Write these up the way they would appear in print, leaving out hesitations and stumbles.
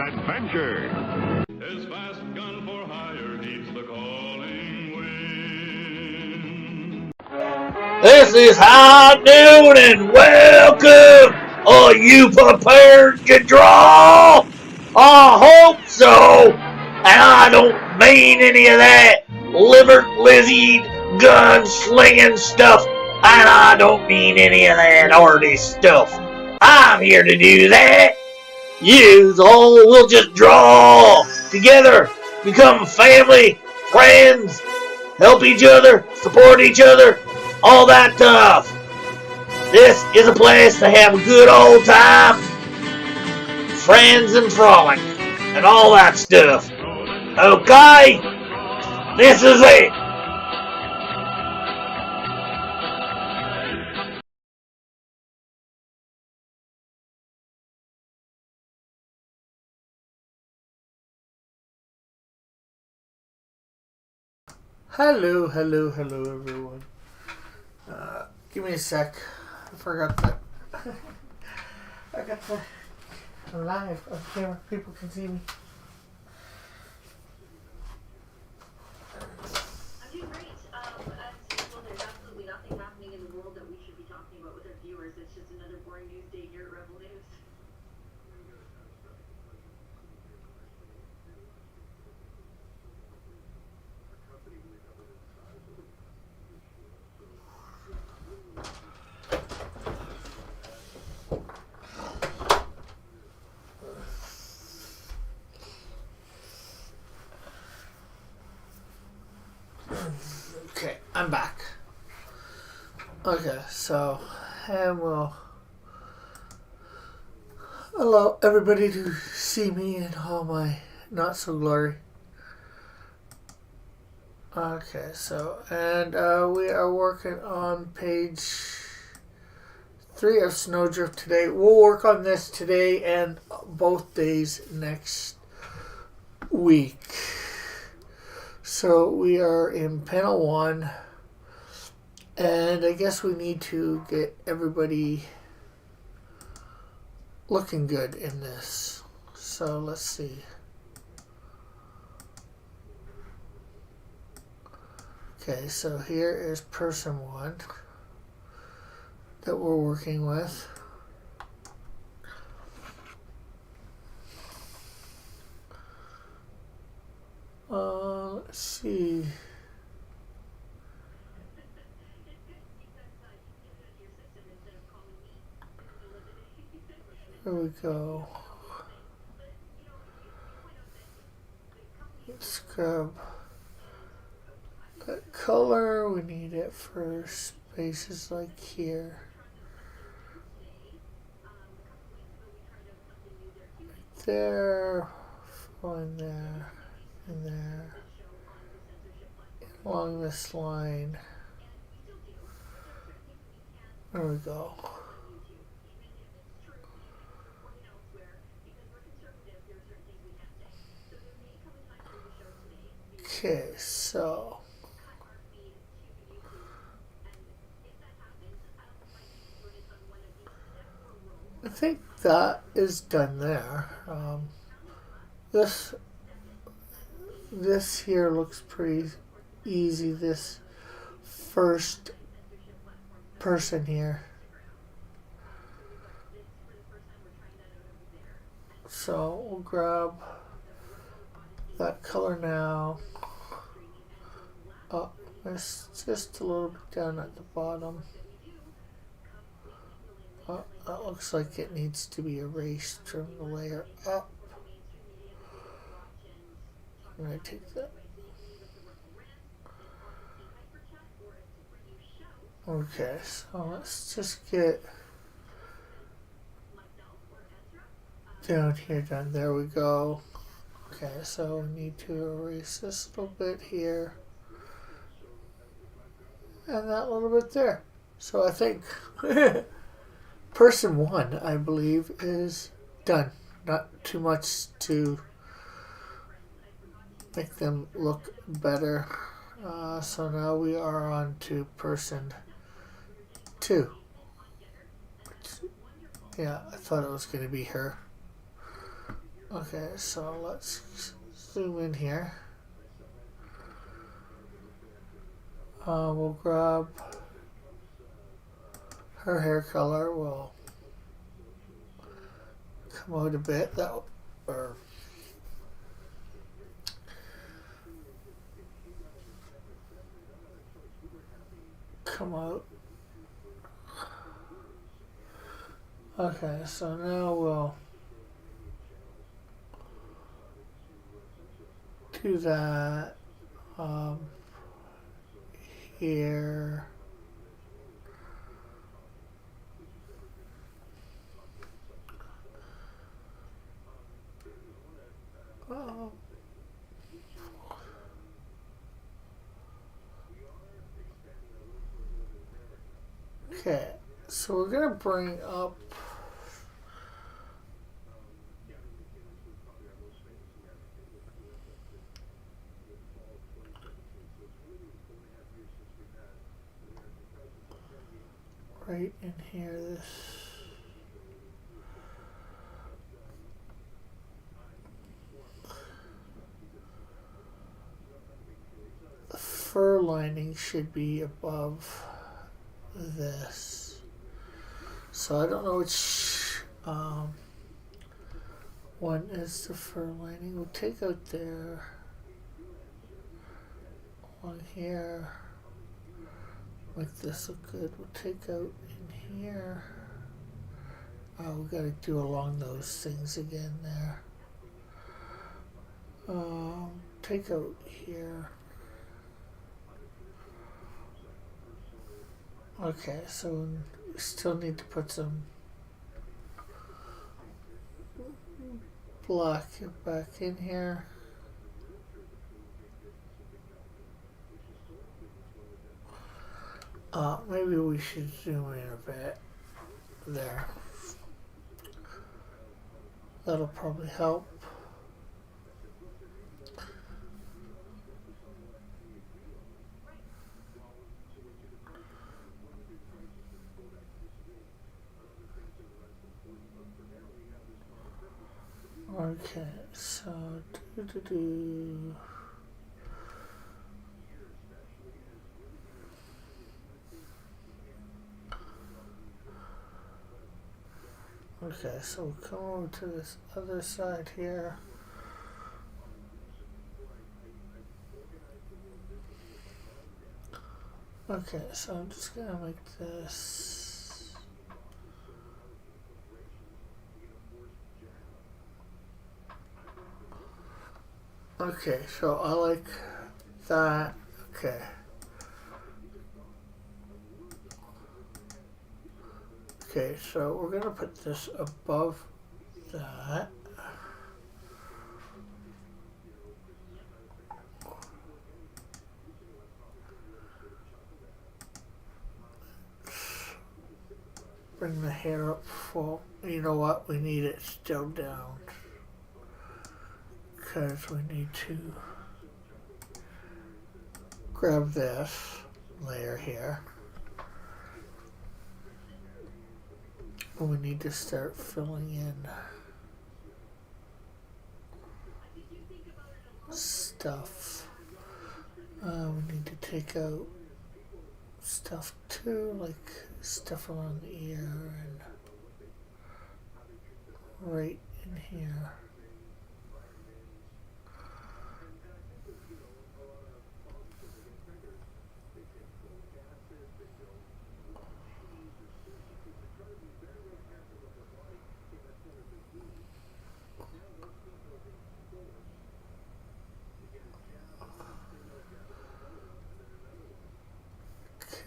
adventure. His fast gun for hire heeds the calling wind. This is High Noon and welcome. Are you prepared to draw? I hope so. And I don't mean any of that liver-lizzied, gun-slinging stuff. And I don't mean any of that arty stuff. I'm here to do that. Yous all will just draw together, become family, friends, help each other, support each other, all that stuff. This is a place to have a good old time, friends and frolic, and all that stuff. Okay? This is it. Hello, everyone. Give me a sec. I forgot that. I got the live on camera. People can see me. I'm doing great. As usual, there's absolutely nothing happening in the world that we should be talking about with our viewers. It's just another boring news day here at Rebel News. Okay, I'm back. Okay, so, and hello everybody to see me in all my not so glory. Okay, so, and we are working on page 3 of Snowdrift today. We'll work on this today and both days next week. So we are in panel 1, and I guess we need to get everybody looking good in this. So let's see. Okay, so here is person 1 that we're working with. Let's see. There we go. Let's grab that color. We need it for spaces like here. Right there. One there. And there. Along this line. There we go. Okay, so I think that is done there. This here looks pretty easy. This first person here. So we'll grab that color now. Oh, it's just a little bit down at the bottom. Oh, that looks like it needs to be erased from the layer up. I'm going to take that. Okay, so let's just get down here, done. There we go. Okay, so we need to erase this little bit here. And that little bit there. So I think person 1, I believe, is done. Not too much to make them look better. So now we are on to person 2. Yeah, I thought it was going to be her. Okay, so let's zoom in here. We'll grab her hair color. We'll come out a bit. Or come out. Okay, so now we'll do that here. Oh. Okay, so we're gonna bring up right in here this the fur lining should be above this. So I don't know which one is the fur lining. We'll take out there, one here. Make this look good. We'll take out in here. Oh, we gotta do along those things again there. Take out here. Okay, so we still need to put some black back in here. Maybe we should zoom in a bit there. That'll probably help. Okay, so Okay, so we'll come over to this other side here. Okay, so I'm just gonna make this. Okay, so I like that. Okay. Okay, so we're gonna put this above that. Bring the hair up full. You know what? We need it still down. Because we need to grab this layer here. And we need to start filling in stuff. We need to take out stuff too, like stuff around the ear and right in here.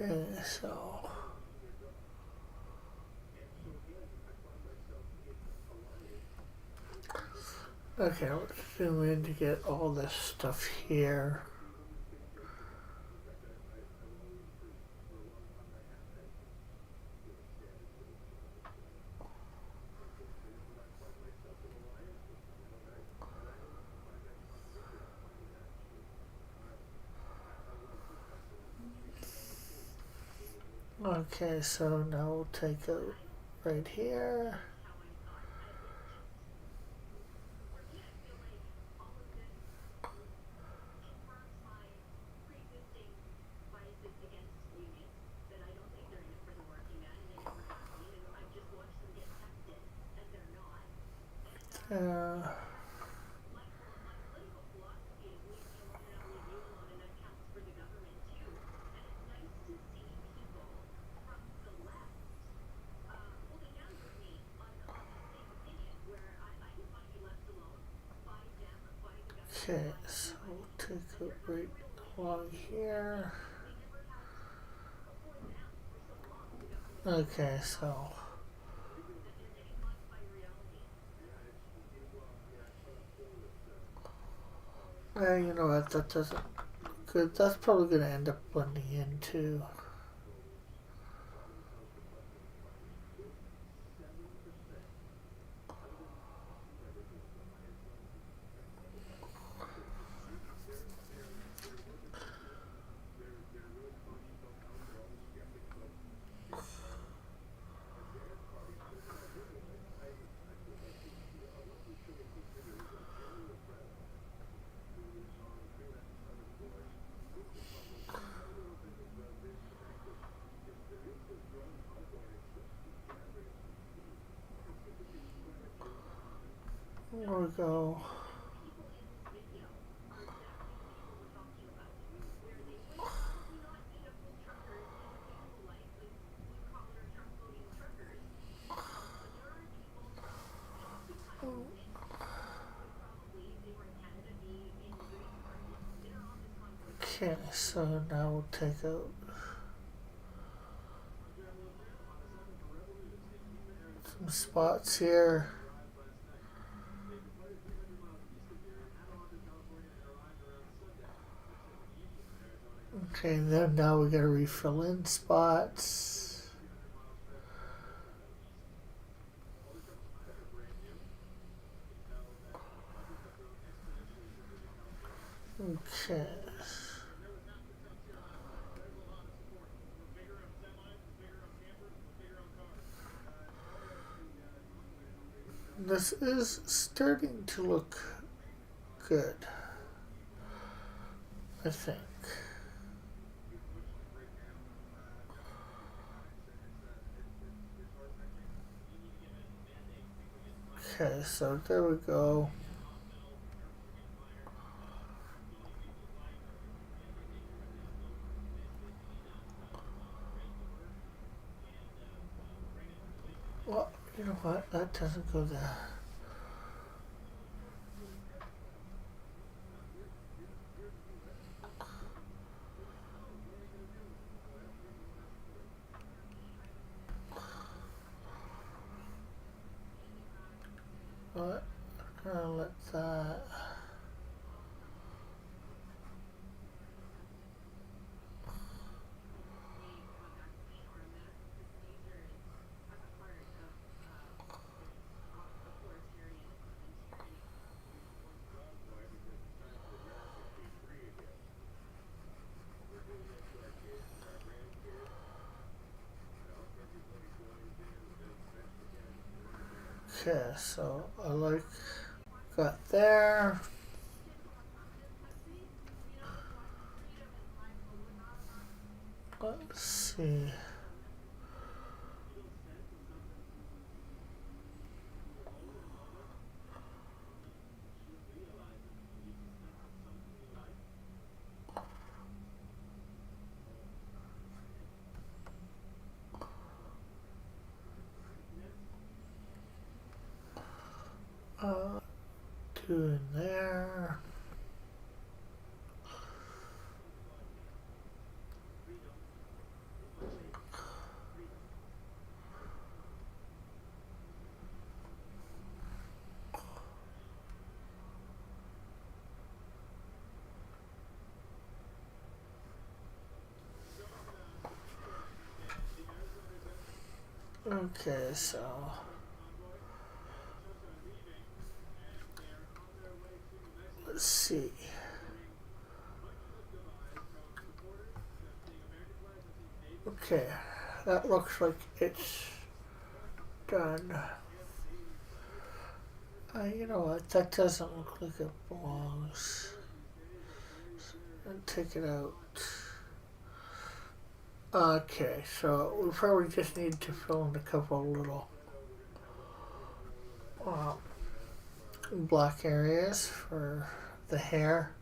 Okay, so okay, let's zoom in to get all this stuff here. Okay, so now we'll take out right here. Uh, okay, so we'll take it right along here. Okay, so you know what? That doesn't look good. That's probably going to end up blending in too. There we go. Okay, so now we'll take out some spots here. Okay, then now we gotta refill in spots. Okay. This is starting to look good, I think. Okay, so there we go. Well, you know what? That doesn't go there. What? Let that. Okay, so I like got there. Let's see. Two in there. Okay, so let's see. Okay, that looks like it's done. You know what? That doesn't look like it belongs. And take it out. Okay, so we probably just need to fill in a couple little black areas for the hair.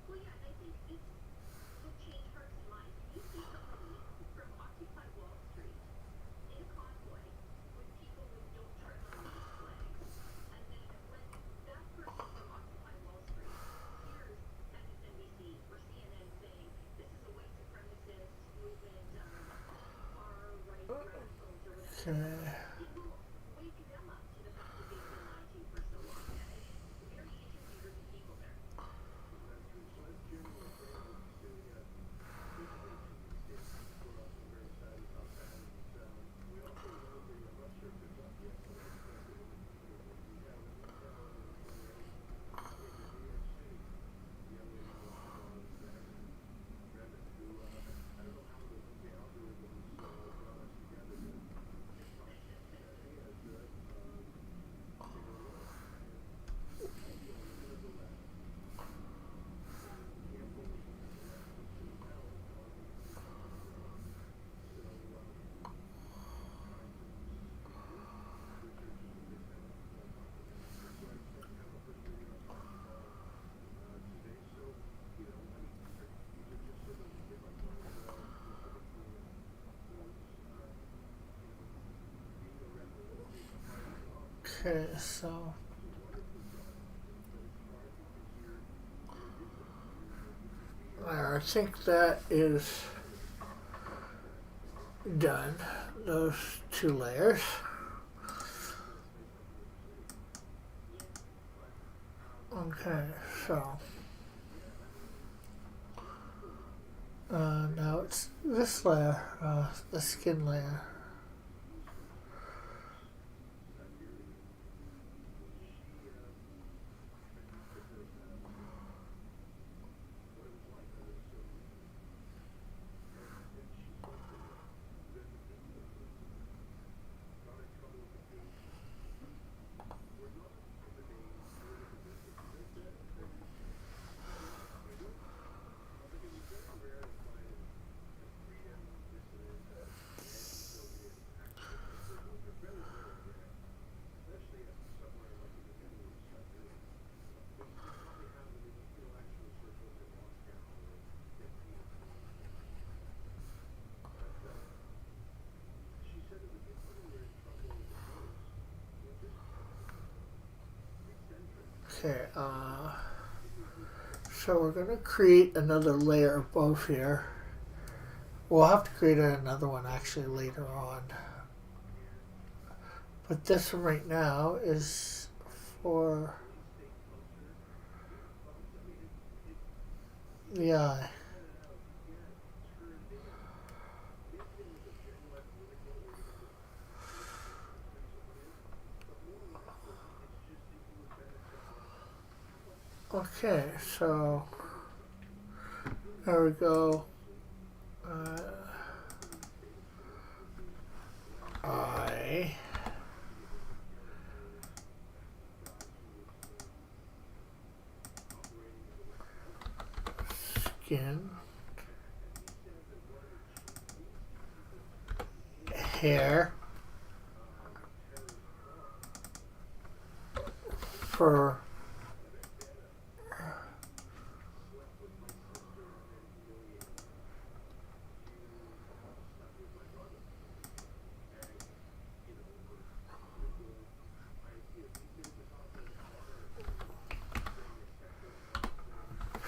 Well, yeah, and I think this would change hearts and minds. If you see somebody from Occupy Wall Street in a convoy with people with Don't Tread on Me flags, and then when that person from Occupy Wall Street hears MSNBC or CNN saying this is a white supremacist movement, far-right radicals or whatever, Okay. it will wake them up to the fact that they've been lied to for so long. We already interviewed the people there. Okay, so I think that is done. Those two layers. Okay, so now it's this layer, the skin layer. Okay, so we're going to create another layer above here. We'll have to create another one actually later on. But this one right now is for the eye. Okay, so there we go. Eye. Skin. Hair. Fur.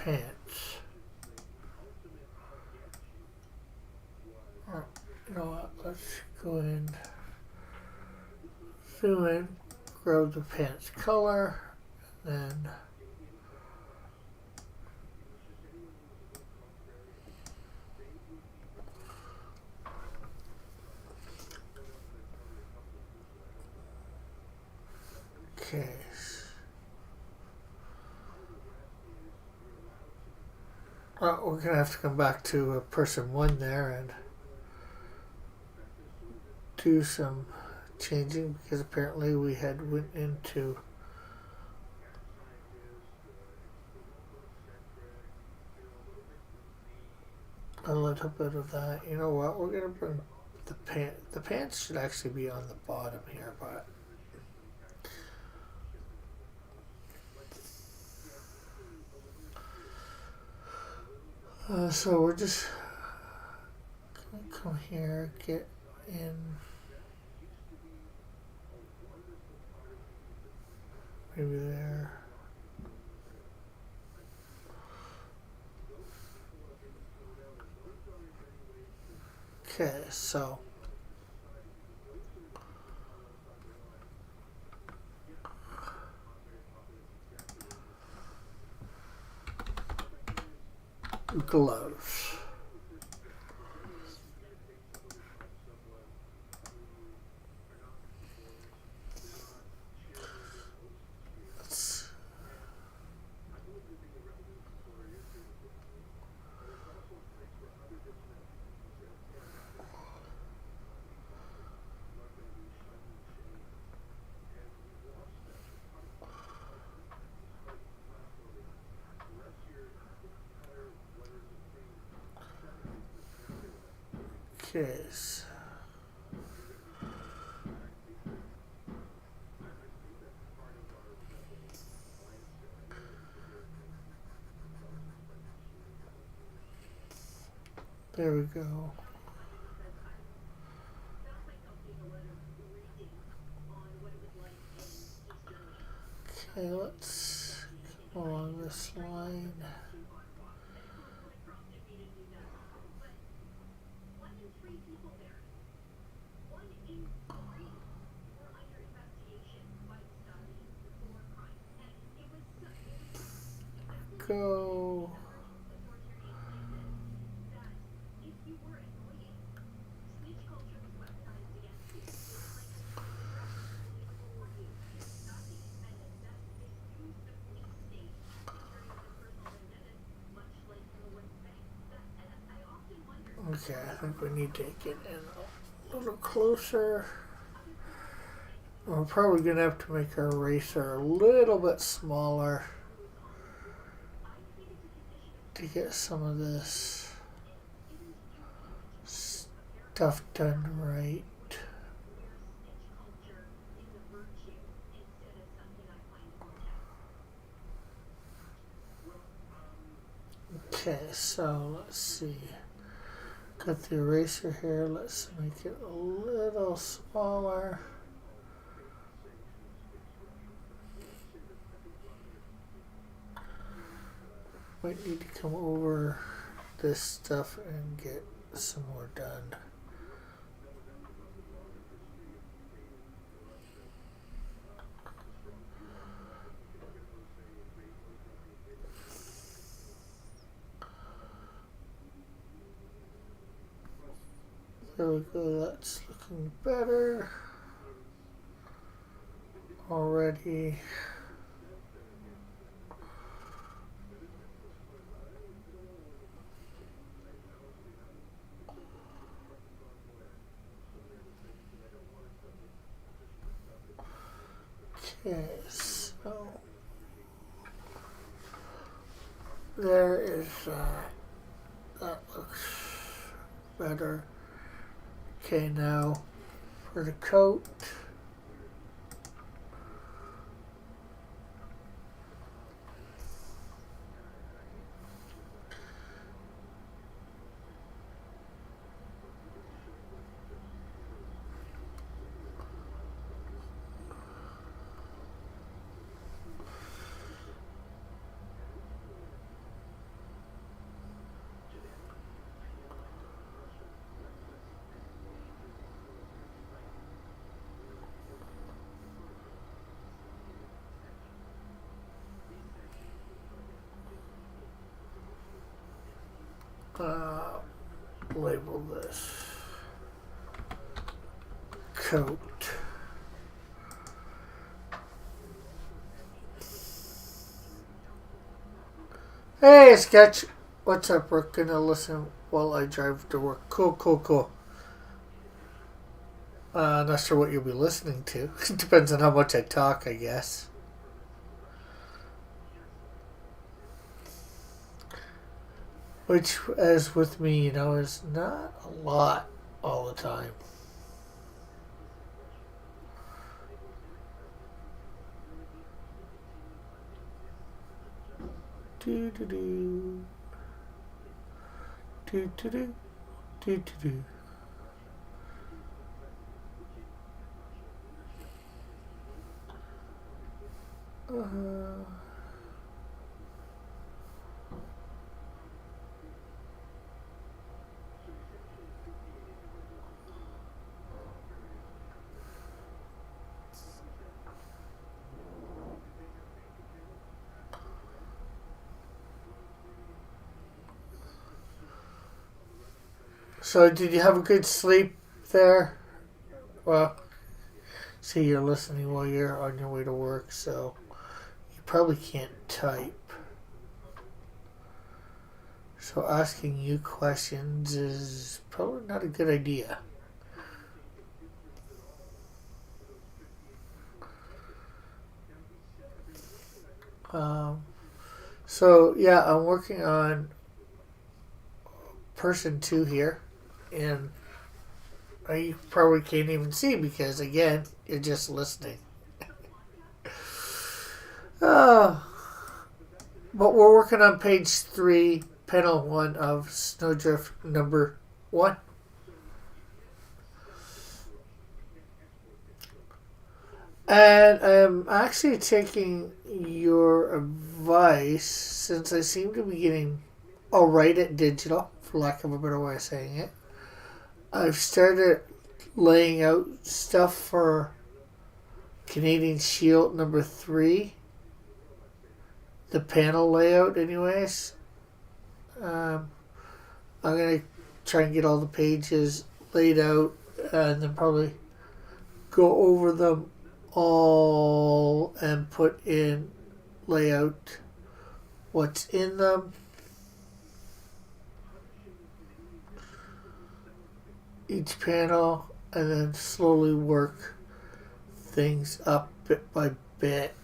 Pants. You know what? Let's go in, zoom in, grab the pants color, then We're gonna have to come back to person 1 there and do some changing because apparently we had went into a little bit of that. You know what? We're gonna bring the pants. The pants should actually be on the bottom here, but so we're just gonna come here, get in maybe there. Okay, so gloves. Let's, okay. There we go. Okay, let's come along this line. Go. Okay, I think we need to get in a little closer. We're probably going to have to make our eraser a little bit smaller to get some of this stuff done right. Okay, so let's see. Got the eraser here. Let's make it a little smaller. Might need to come over this stuff and get some more done. There we go, that's looking better already. Okay, so there is that looks better. Okay, now for the coat. Label this coat. Hey, Sketch. What's up, Rick? Gonna listen while I drive to work. Cool, cool, cool. Not sure what you'll be listening to. It depends on how much I talk, I guess. Which, as with me, is not a lot all the time. Do do do. Do do do. Do do do. So, did you have a good sleep there? Well, see, you're listening while you're on your way to work, so you probably can't type. So, asking you questions is probably not a good idea. So, yeah, I'm working on person 2 here, and you probably can't even see because, again, you're just listening. But we're working on page 3, panel 1 of Snowdrift number 1. And I'm actually taking your advice, since I seem to be getting alright at digital, for lack of a better way of saying it. I've started laying out stuff for Canadian Shield number 3. The panel layout, anyways. I'm going to try and get all the pages laid out and then probably go over them all and put in layout what's in them. Each panel, and then slowly work things up bit by bit.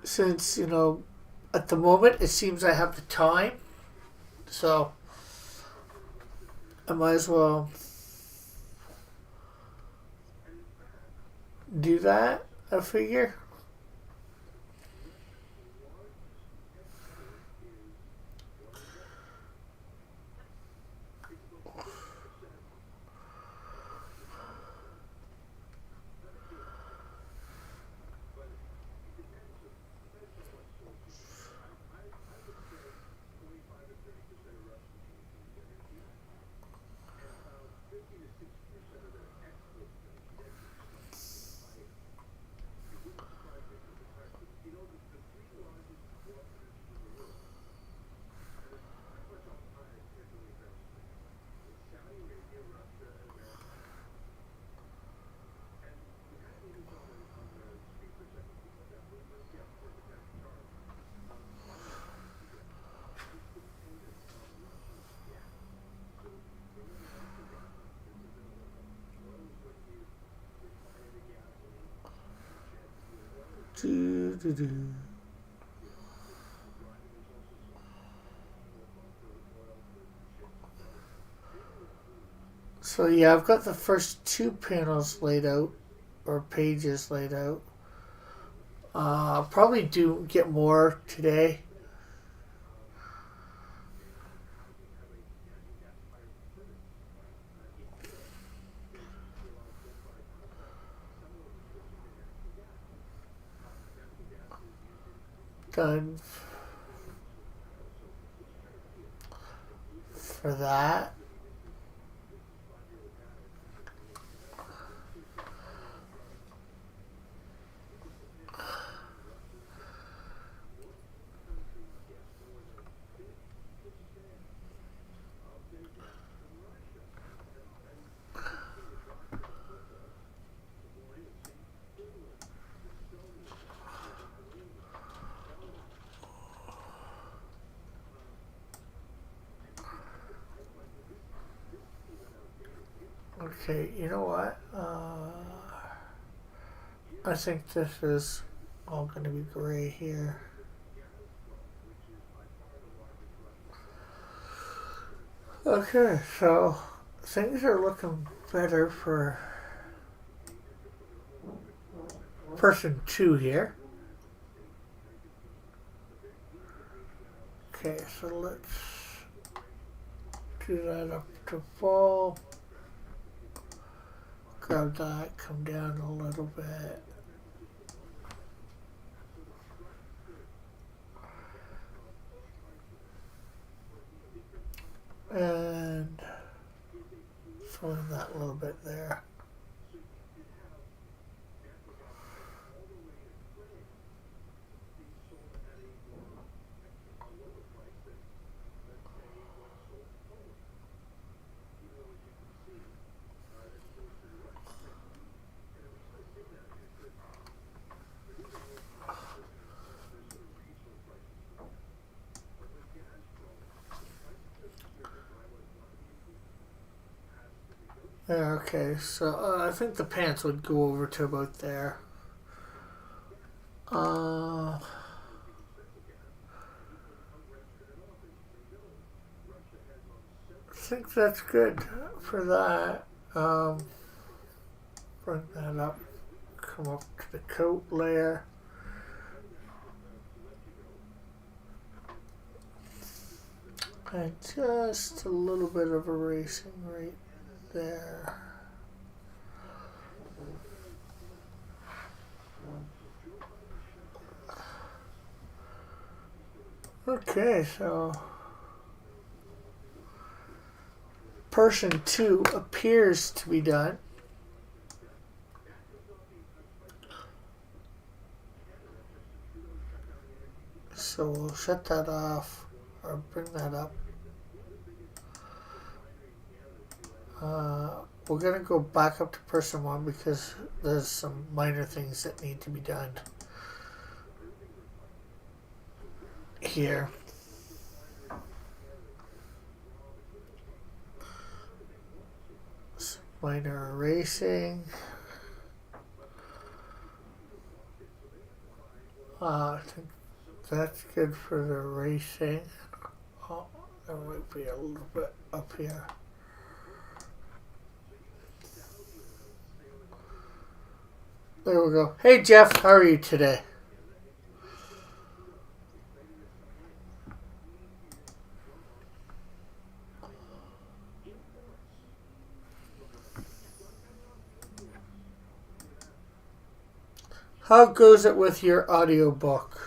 Since, at the moment it seems I have the time, so I might as well do that, I figure. So yeah, I've got the first 2 panels laid out, or pages laid out. I'll probably get more today. Done for that. Okay, you know what? I think this is all going to be gray here. Okay, so things are looking better for person 2 here. Okay, so let's do that up to full. Grab that, come down a little bit. And fill in that a little bit there. Okay, so I think the pants would go over to about there. I think that's good for that. Bring that up, come up to the coat layer. And just a little bit of erasing right there. Okay, so person 2 appears to be done. So we'll shut that off or bring that up. We're going to go back up to person 1 because there's some minor things that need to be done here. Some minor erasing. I think that's good for the erasing. Oh, there might be a little bit up here. There we go. Hey Jeff, how are you today? How goes it with your audiobook?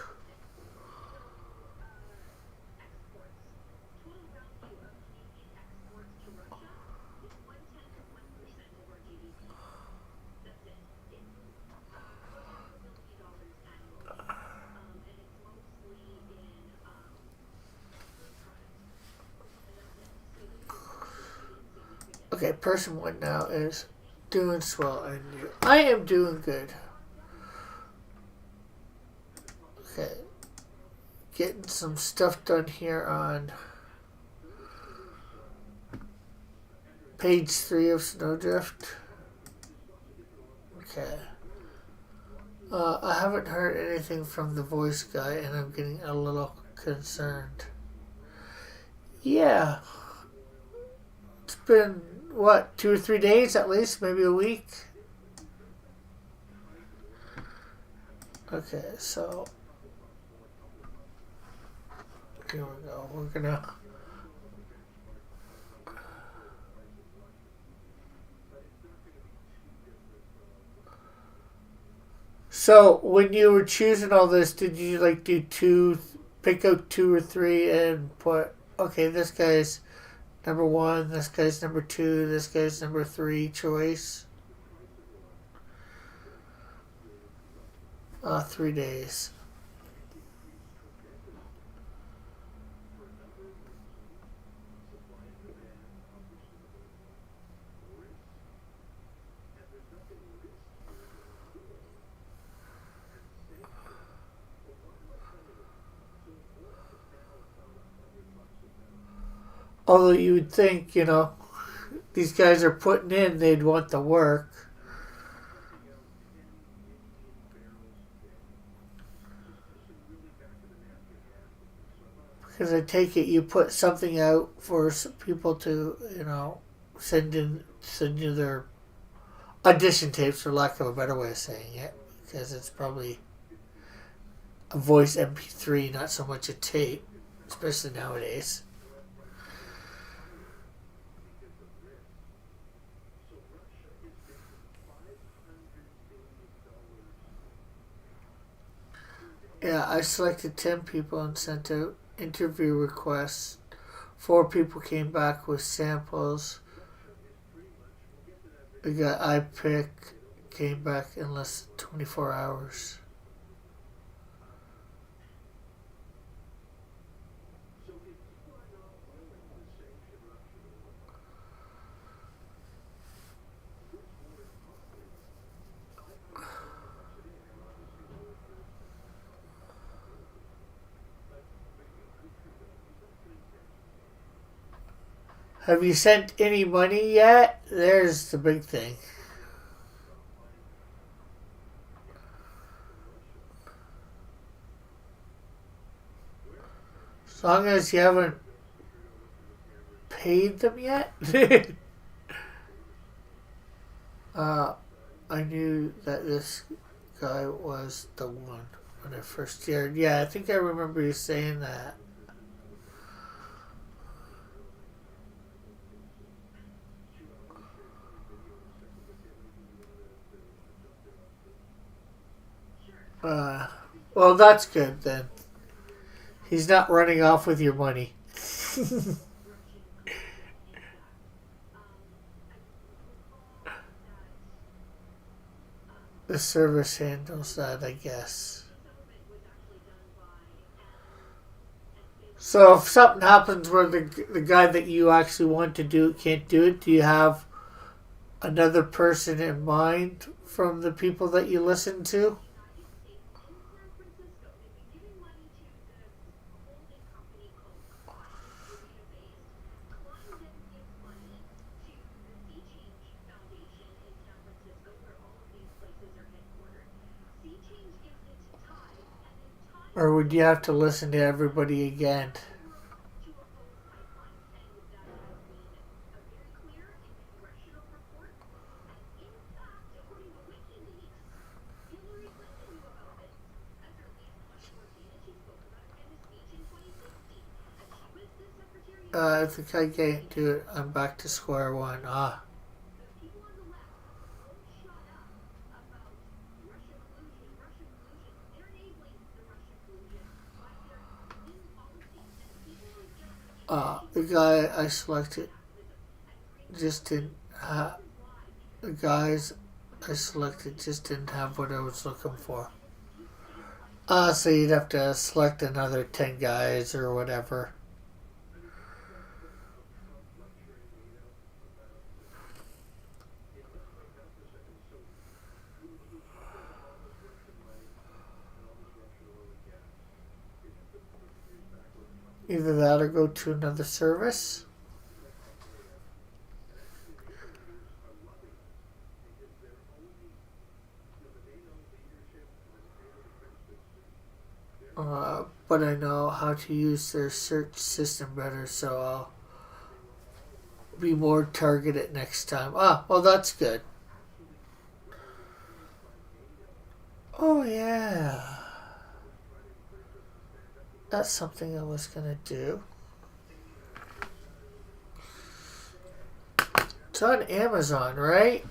Okay, person 1 now is doing swell, and I am doing good. Okay, getting some stuff done here on page 3 of Snowdrift. Okay. I haven't heard anything from the voice guy, and I'm getting a little concerned. Yeah. It's been, what, 2 or 3 days at least? Maybe a week? Okay, so here we go. We're gonna So when you were choosing all this, did you like do 2, pick out 2 or 3 and put, okay, this guy's number 1, this guy's number 2, this guy's number 3 choice? 3 days. Although you would think, you know, these guys are putting in, they'd want the work. Because I take it you put something out for people to, send you their audition tapes, for lack of a better way of saying it. Because it's probably a voice MP3, not so much a tape, especially nowadays. Yeah, I selected 10 people and sent out interview requests. 4 people came back with samples. The guy I picked came back in less than 24 hours. Have you sent any money yet? There's the big thing. As long as you haven't paid them yet. I knew that this guy was the one when I first heard. Yeah, I think I remember you saying that. Well, that's good then. He's not running off with your money. The service handles that, I guess. So if something happens where the guy that you actually want to do it can't do it, do you have another person in mind from the people that you listen to? Or would you have to listen to everybody again? I think I can't do it. I'm back to square one. The guy I selected just didn't have, the guys I selected just didn't have what I was looking for. So you'd have to select another 10 guys or whatever. Either that or go to another service. But I know how to use their search system better, so I'll be more targeted next time. Well, that's good. Oh, yeah. That's something I was going to do. It's on Amazon, right?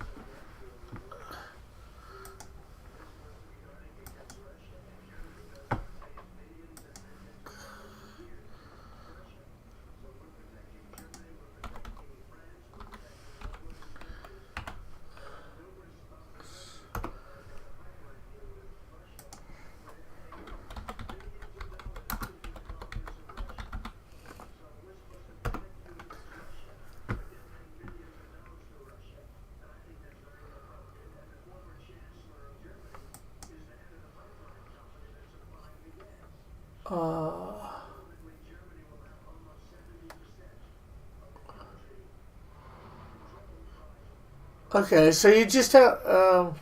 Okay, so you just have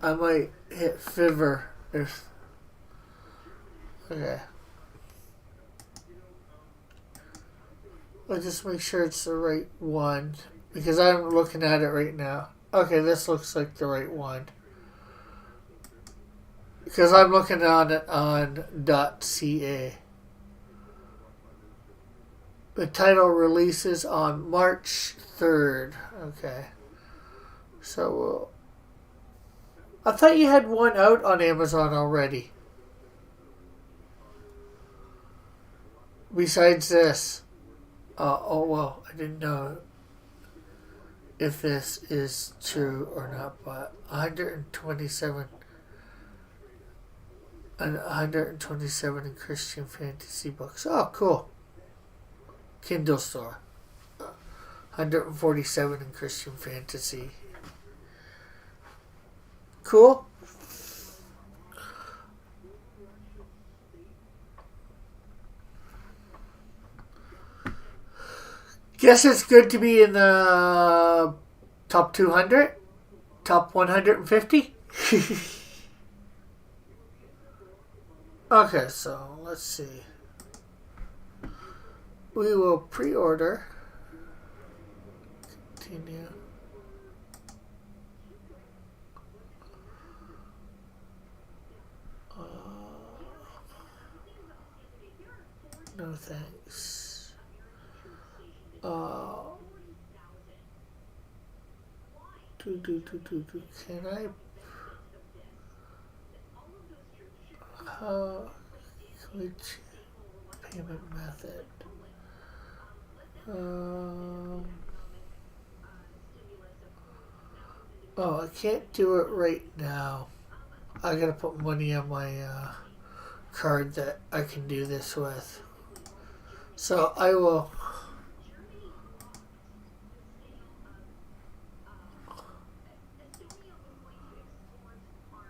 I might hit Fiverr if okay. I'll just make sure it's the right one because I'm looking at it right now. Okay, this looks like the right one because I'm looking on it on .ca. The title releases on March 3rd. Okay, so I thought you had one out on Amazon already. Besides this. Oh, well, I didn't know if this is true or not, but 127 in Christian fantasy books. Oh, cool. Kindle store. 147 in Christian fantasy. Cool. Guess it's good to be in the top 200? Top 150? Okay, so let's see. We will pre-order. Continue. No thanks. Can I? Which payment method? Oh, I can't do it right now. I gotta put money on my card that I can do this with. So I will.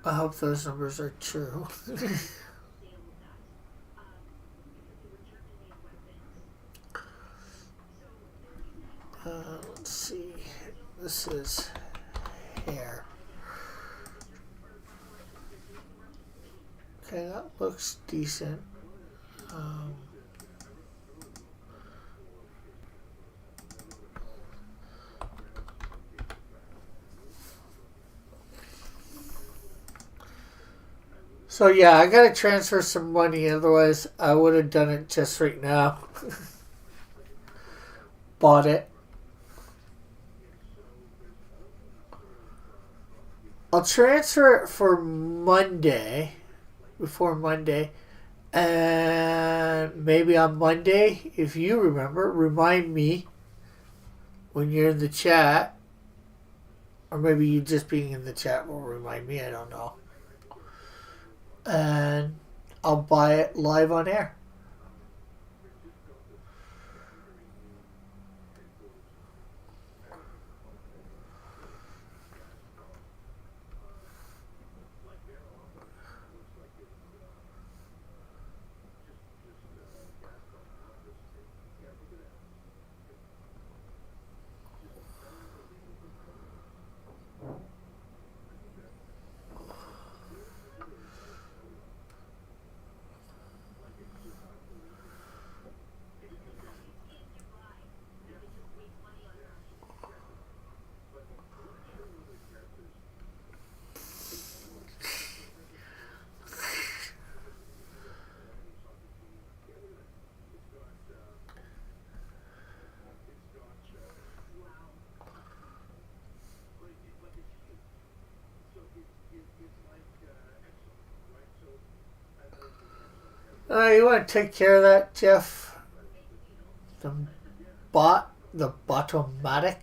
I hope those numbers are true. Let's see. This is hair. Okay, that looks decent. So yeah, I gotta transfer some money, otherwise I would have done it just right now. Bought it. I'll transfer it for Monday, before Monday, and maybe on Monday, if you remember, remind me when you're in the chat, or maybe you just being in the chat will remind me, I don't know. And I'll buy it live on air. You want to take care of that, Jeff? The Bottomatic.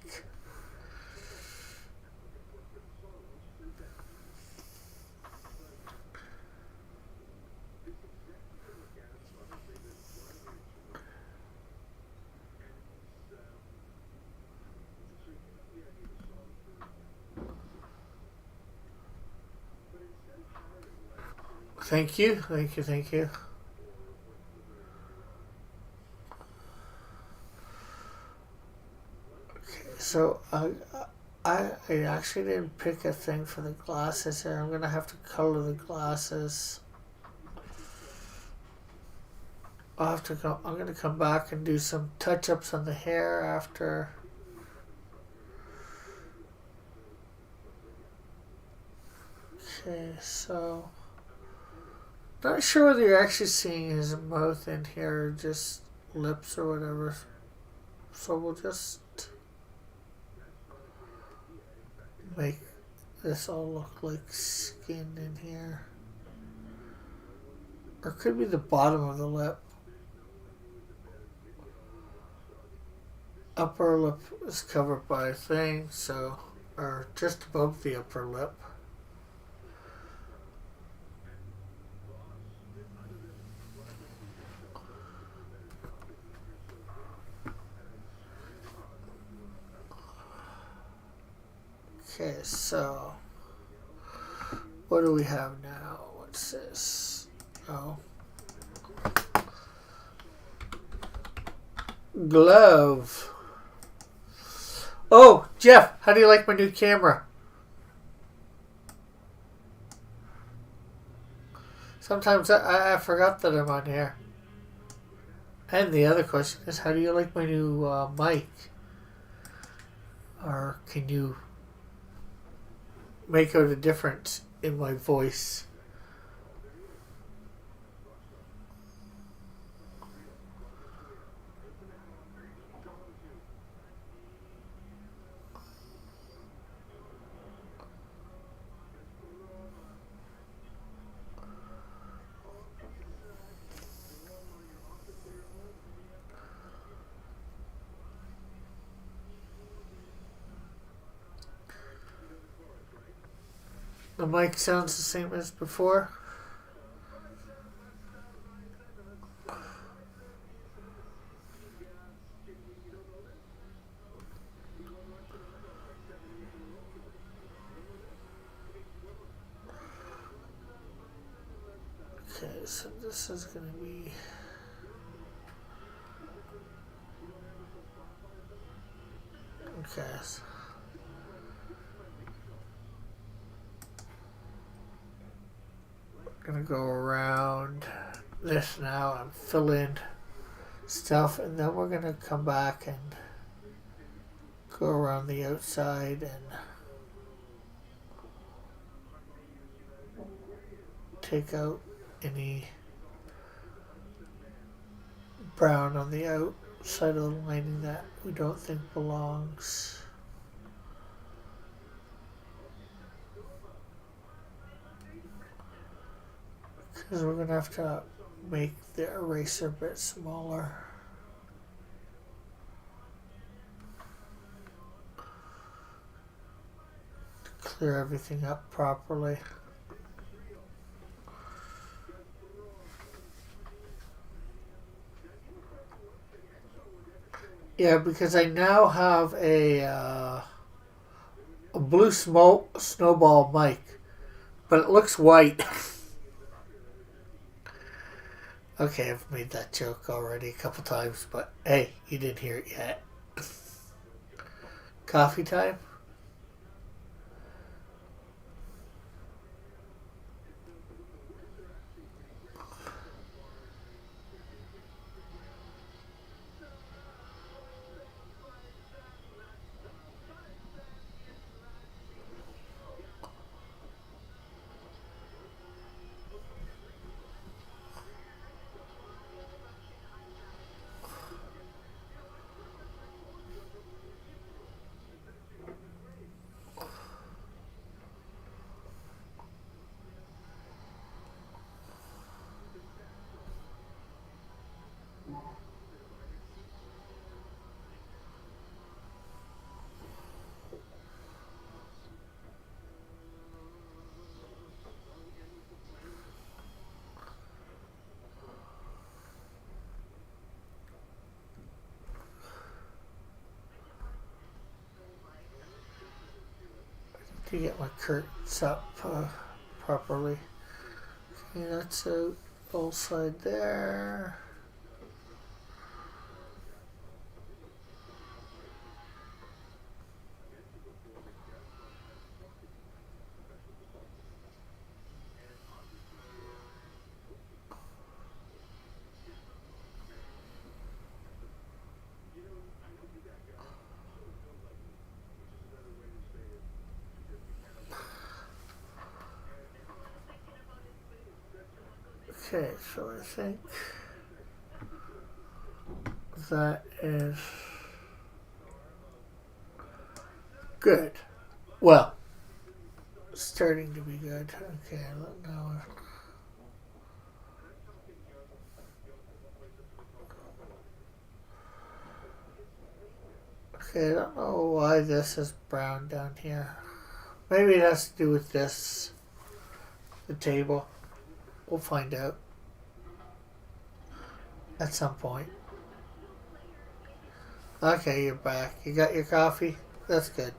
Thank you. So I actually didn't pick a thing for the glasses here. I'm gonna have to color the glasses. I'll have to go. I'm gonna come back and do some touch-ups on the hair after. Okay, so not sure whether you're actually seeing his mouth in here or just lips or whatever. So we'll just make this all look like skin in here. Or it could be the bottom of the lip. Upper lip is covered by a thing, so, or just above the upper lip. Okay, so what do we have now? What's this? Oh. Glove. Oh, Jeff, how do you like my new camera? Sometimes I forgot that I'm on here. And the other question is, how do you like my new mic? Or can you make out a difference in my voice? The mic sounds the same as before. Okay, so this is going to be... Okay. Gonna go around this now and fill in stuff, and then we're gonna come back and go around the outside and take out any brown on the outside of the lining that we don't think belongs. Because we're going to have to make the eraser a bit smaller. To clear everything up properly. Yeah, because I now have a blue snowball mic, but it looks white. Okay, I've made that joke already a couple times, but hey, you didn't hear it yet. Coffee time? To get my curtains up properly. Okay, that's out both side there. Okay, so I think that is good. Well, starting to be good. Okay, now. Okay, I don't know why this is brown down here. Maybe it has to do with this, the table. We'll find out at some point. Okay, you're back. You got your coffee? That's good.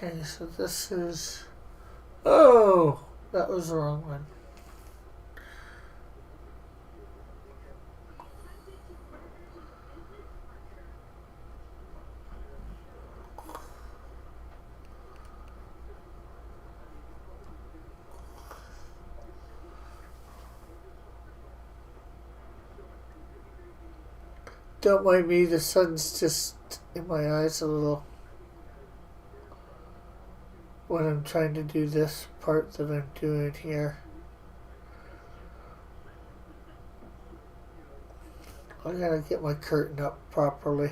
Okay, so this is... Oh! That was the wrong one. Don't mind me, the sun's just in my eyes a little when I'm trying to do this part that I'm doing here. I gotta get my curtain up properly.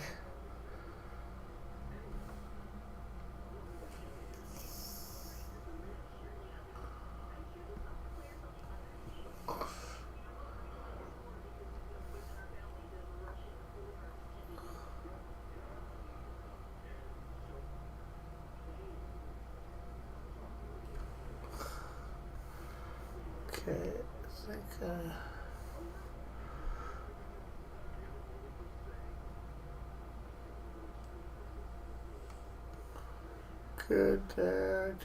Okay, I think good there.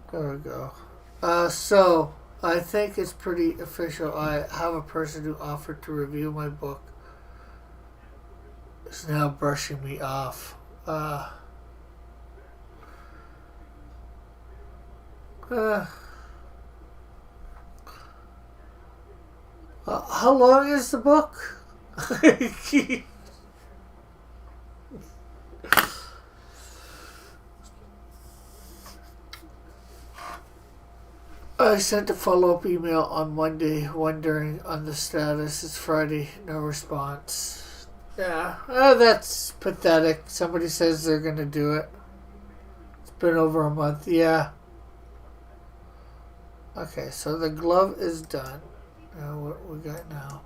There we go. So, I think it's pretty official. I have a person who offered to review my book. Is now brushing me off. How long is the book? I sent a follow-up email on Monday wondering on the status. It's Friday, no response. Yeah, that's pathetic. Somebody says they're going to do it. It's been over a month. Yeah. Okay, so the glove is done. Now what we got now?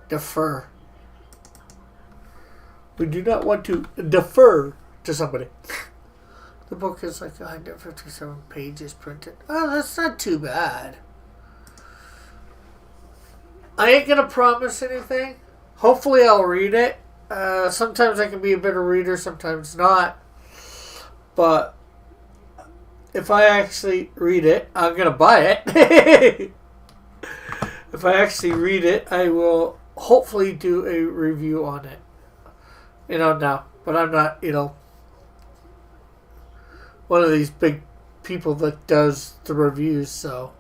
Defer. We do not want to defer to somebody. The book is like 157 pages printed. Oh, that's not too bad. I ain't going to promise anything. Hopefully I'll read it. Sometimes I can be a better reader, sometimes not. But if I actually read it, I'm going to buy it. If I actually read it, I will hopefully do a review on it. Now. But I'm not, one of these big people that does the reviews, so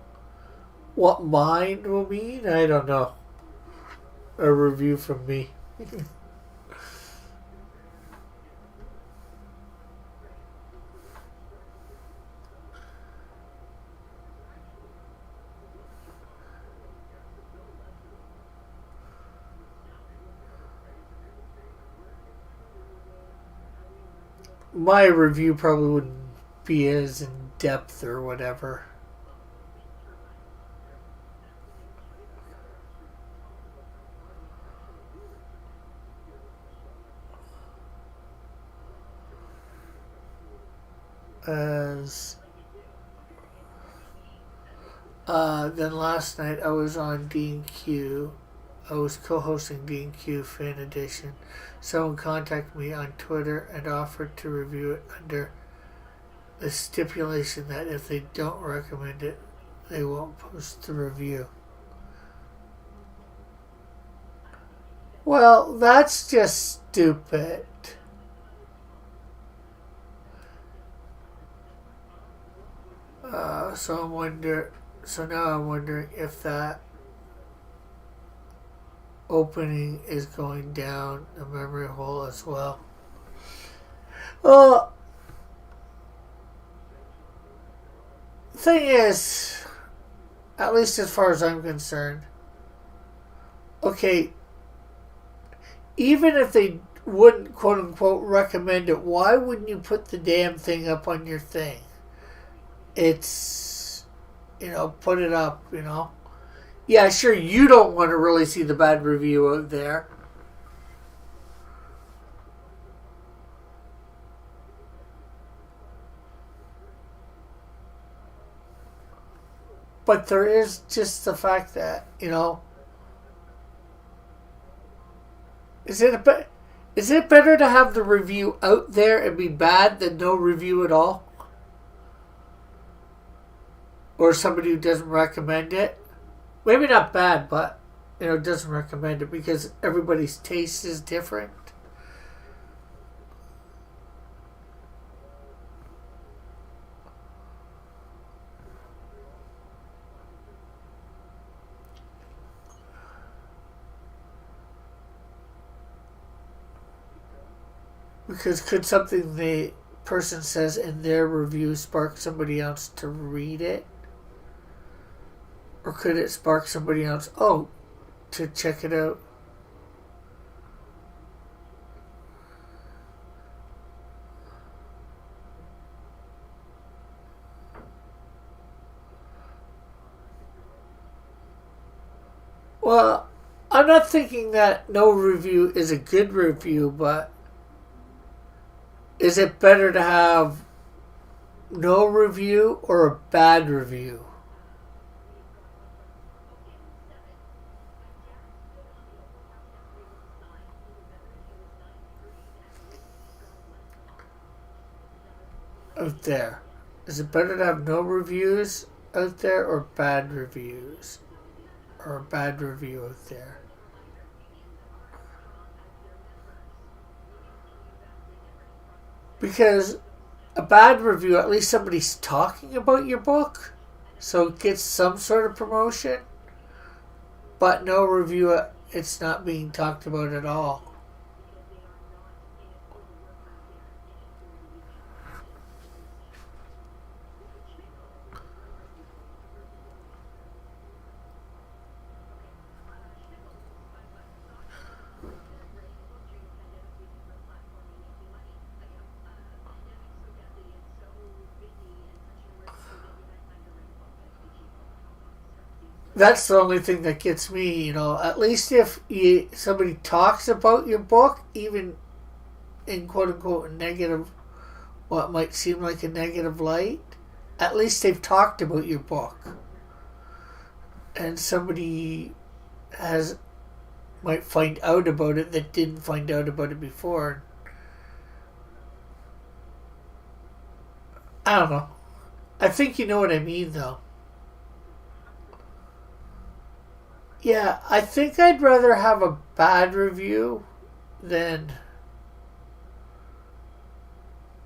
what mine will mean, I don't know. A review from me. My review probably wouldn't be as in depth or whatever. As then last night I was on D&Q. I was co-hosting D&Q Fan Edition. Someone contacted me on Twitter and offered to review it under the stipulation that if they don't recommend it, they won't post the review. Well, that's just stupid. So now I'm wondering if that opening is going down the memory hole as well. Well, the thing is, at least as far as I'm concerned, okay, even if they wouldn't quote unquote recommend it, why wouldn't you put the damn thing up on your thing? It's, put it up, Yeah, sure, you don't want to really see the bad review out there. But there is just the fact that, is it better to have the review out there and be bad than no review at all? Or somebody who doesn't recommend it? Maybe not bad, but, doesn't recommend it because everybody's taste is different. Because could something the person says in their review spark somebody else to read it? Or could it spark somebody else, to check it out? Well, I'm not thinking that no review is a good review, but is it better to have no review or a bad review? Out there. Is it better to have no reviews out there or bad reviews? Or a bad review out there? Because a bad review, at least somebody's talking about your book, so it gets some sort of promotion. But no review, it's not being talked about at all. That's the only thing that gets me, At least if somebody talks about your book, even in quote-unquote a negative, what might seem like a negative light, at least they've talked about your book. And somebody might find out about it that didn't find out about it before. I don't know. I think you know what I mean, though. Yeah, I think I'd rather have a bad review than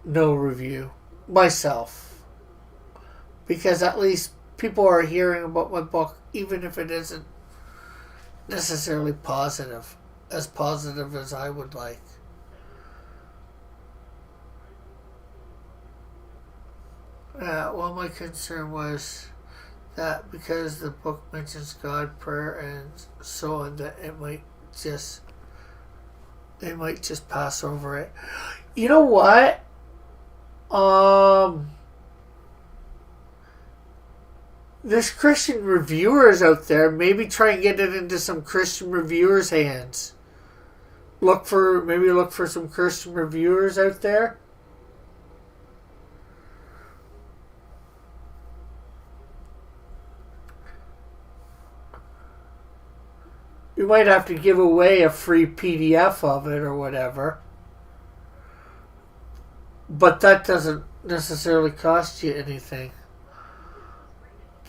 no review myself. Because at least people are hearing about my book, even if it isn't necessarily positive, as positive as I would like. Well, my concern was that because the book mentions God, prayer, and so on, that they might just pass over it. You know what? There's Christian reviewers out there. Maybe try and get it into some Christian reviewers' hands. Look for some Christian reviewers out there. You might have to give away a free PDF of it or whatever. But that doesn't necessarily cost you anything.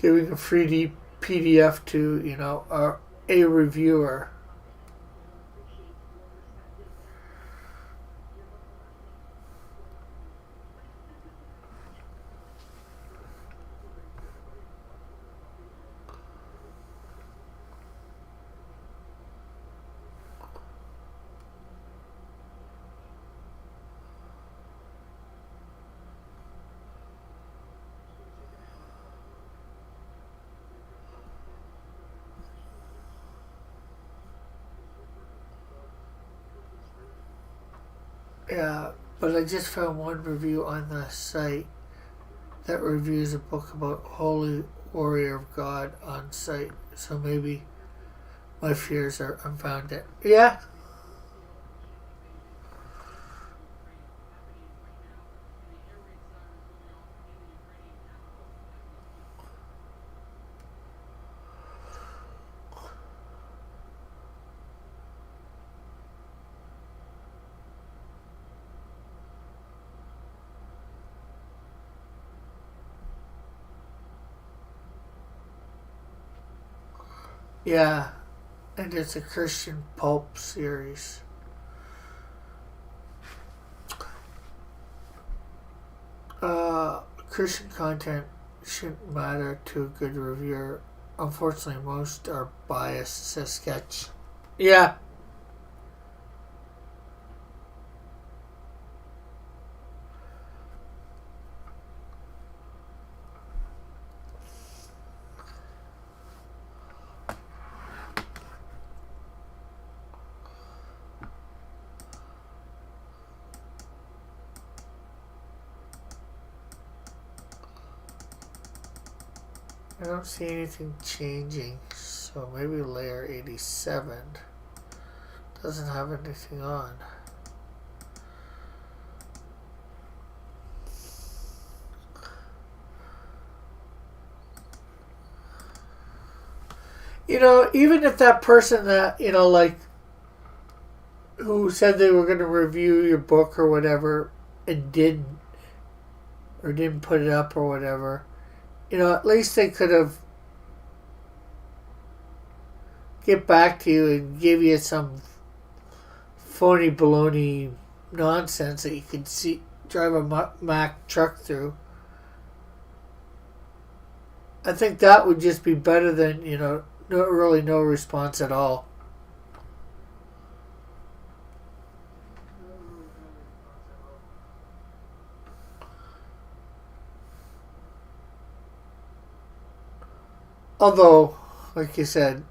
Giving a free PDF to, a reviewer. Yeah, but I just found one review on the site that reviews a book about Holy Warrior of God on site. So maybe my fears are unfounded. Yeah. Yeah. And it's a Christian pulp series. Christian content shouldn't matter to a good reviewer. Unfortunately, most are biased, says Sketch. Yeah. I don't see anything changing, so maybe layer 87 doesn't have anything on. Even if that person that, who said they were going to review your book or whatever and didn't put it up or whatever, at least they could have get back to you and give you some phony baloney nonsense that you could drive a Mack truck through. I think that would just be better than, no response at all. Although, like you said,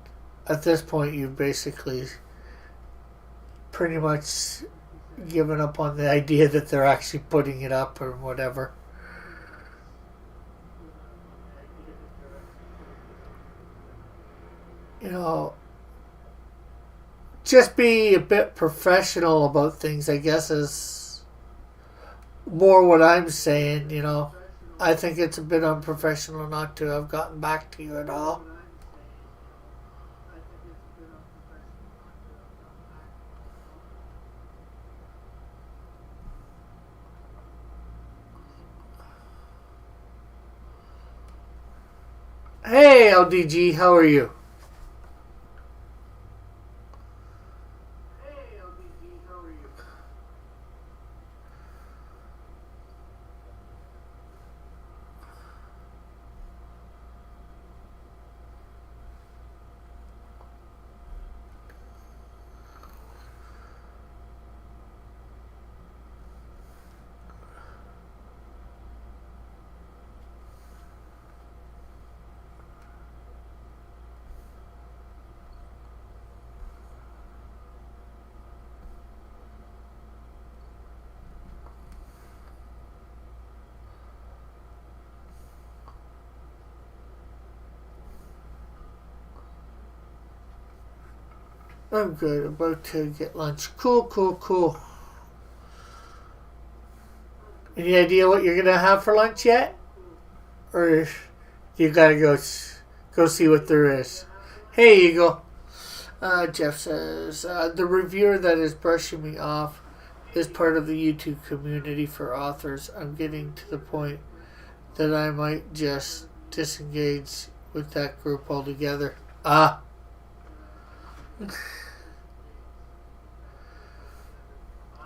at this point you've basically pretty much given up on the idea that they're actually putting it up or whatever. Just be a bit professional about things, I guess, is more what I'm saying, I think it's a bit unprofessional not to have gotten back to you at all. Hey, LDG, how are you? I'm good. About to get lunch. Cool. Any idea what you're gonna have for lunch yet? Or you gotta go see what there is? Hey, Eagle. Jeff says, the reviewer that is brushing me off is part of the YouTube community for authors. I'm getting to the point that I might just disengage with that group altogether.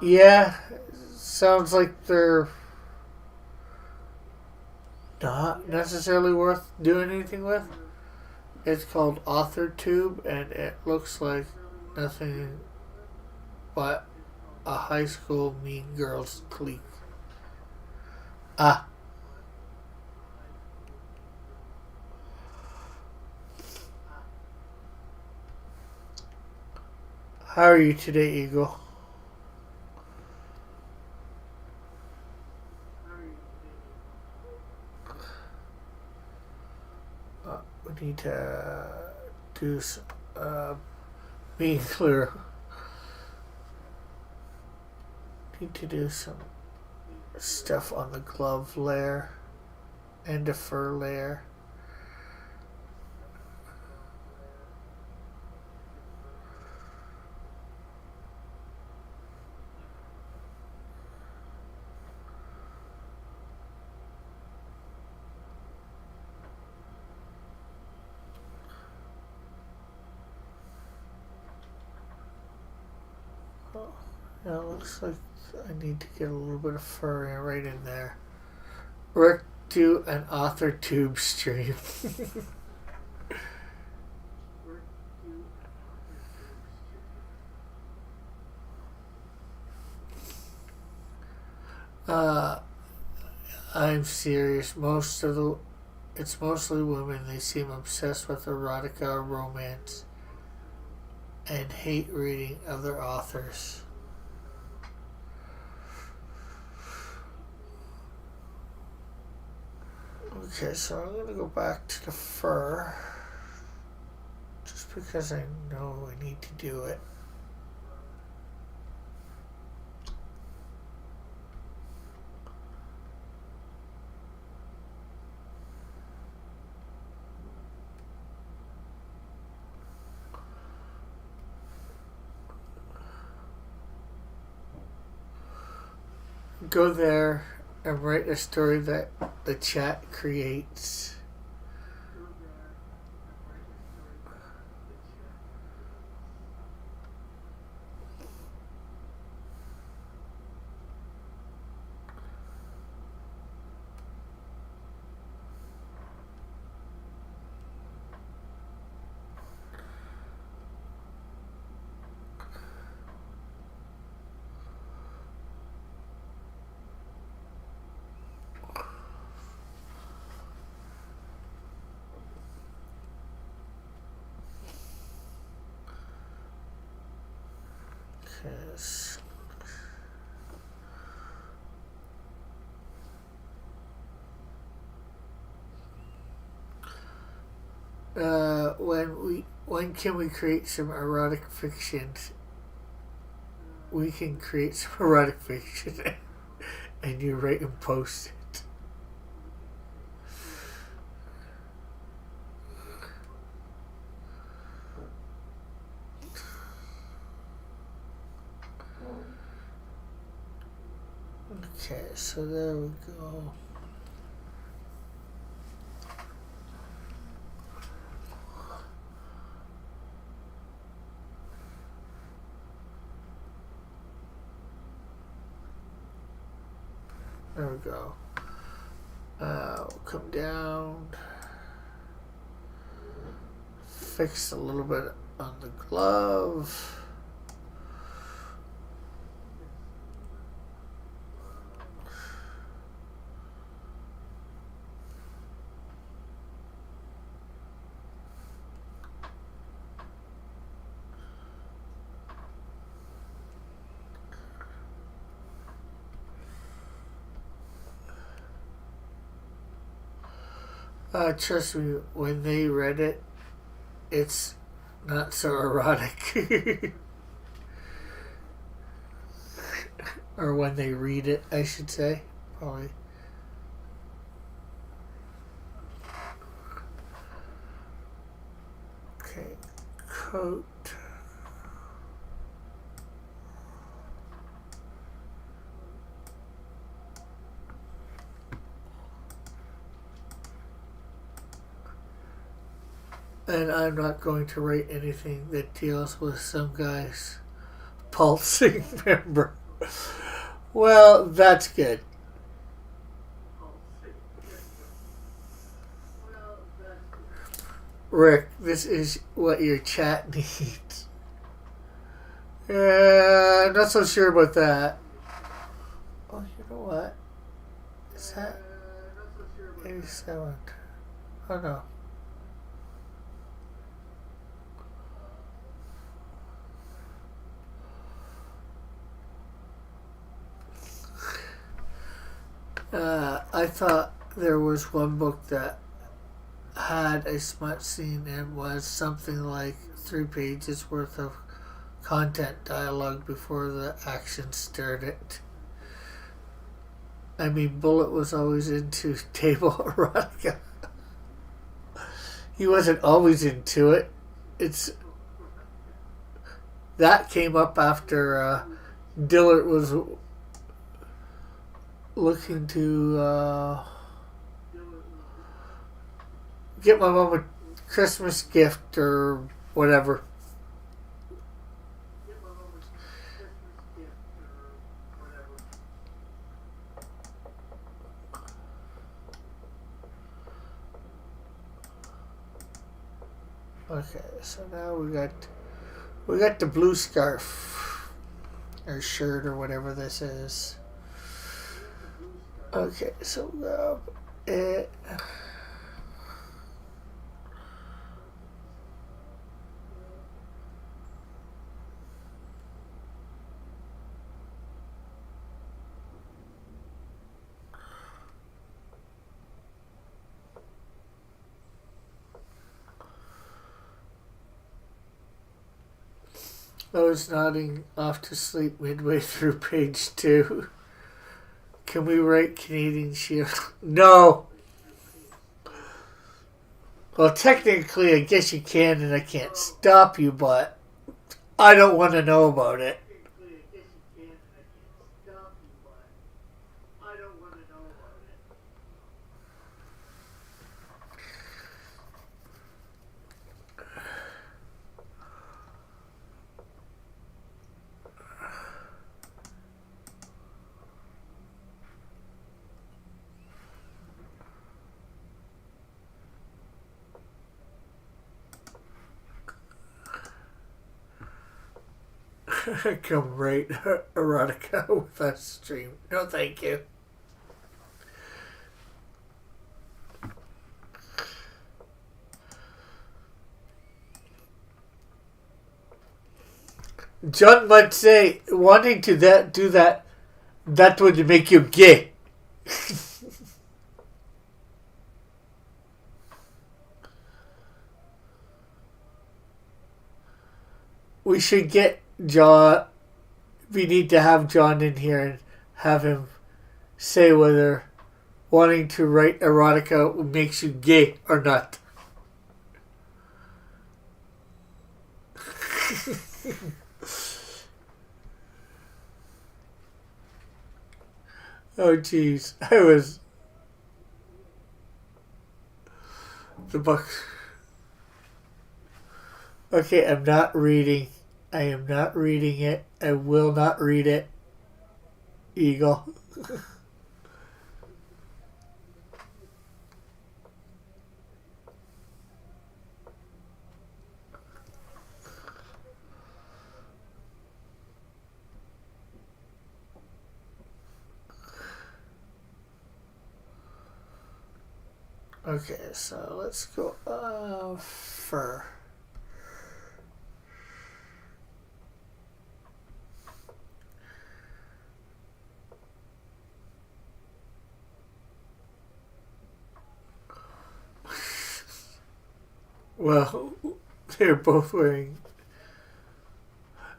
Yeah, sounds like they're not necessarily worth doing anything with. It's called AuthorTube, and it looks like nothing but a high school mean girls clique. How are you today, Eagle? We need to do being clear. Need to do some stuff on the glove layer and the fur layer. Yeah, it looks like I need to get a little bit of fur right in there. Rick, do an author tube stream. I'm serious. It's mostly women. They seem obsessed with erotica or romance and hate reading other authors. Okay, so I'm gonna go back to the fur just because I know I need to do it. Go there and write a story that the chat creates. Yes. When can we create some erotic fiction? We can create some erotic fiction, and you write and post it. Okay, so there we go. There we go. We'll come down. Fix a little bit on the glove. Trust me, when they read it, it's not so erotic. Or when they read it, I should say. Probably. Okay, coat. And I'm not going to write anything that deals with some guy's pulsing member. Well, that's good. Rick, this is what your chat needs. I'm not so sure about that. Oh, you know what? Is that 87? Oh, no. I thought there was one book that had a smut scene and was something like 3 pages worth of content dialogue before the action started. I mean, Bullet was always into table erotica. He wasn't always into it. That came up after Dillard was looking to get my mom a Christmas gift or whatever. Okay, so now we got the blue scarf or shirt or whatever this is. Okay, so grab it. I was nodding off to sleep midway through page 2. Can we write Canadian Shield? No! Well, technically, I guess you can, and I can't stop you, but I don't want to know about it. Come right erotica with us stream. No, thank you. John might say, wanting to do that would make you gay. We should get John. We need to have John in here and have him say whether wanting to write erotica makes you gay or not. Oh, jeez. I was... The book... Okay, I'm not reading. I am not reading it. I will not read it. Eagle. Okay, so let's go fur. Well, they're both wearing.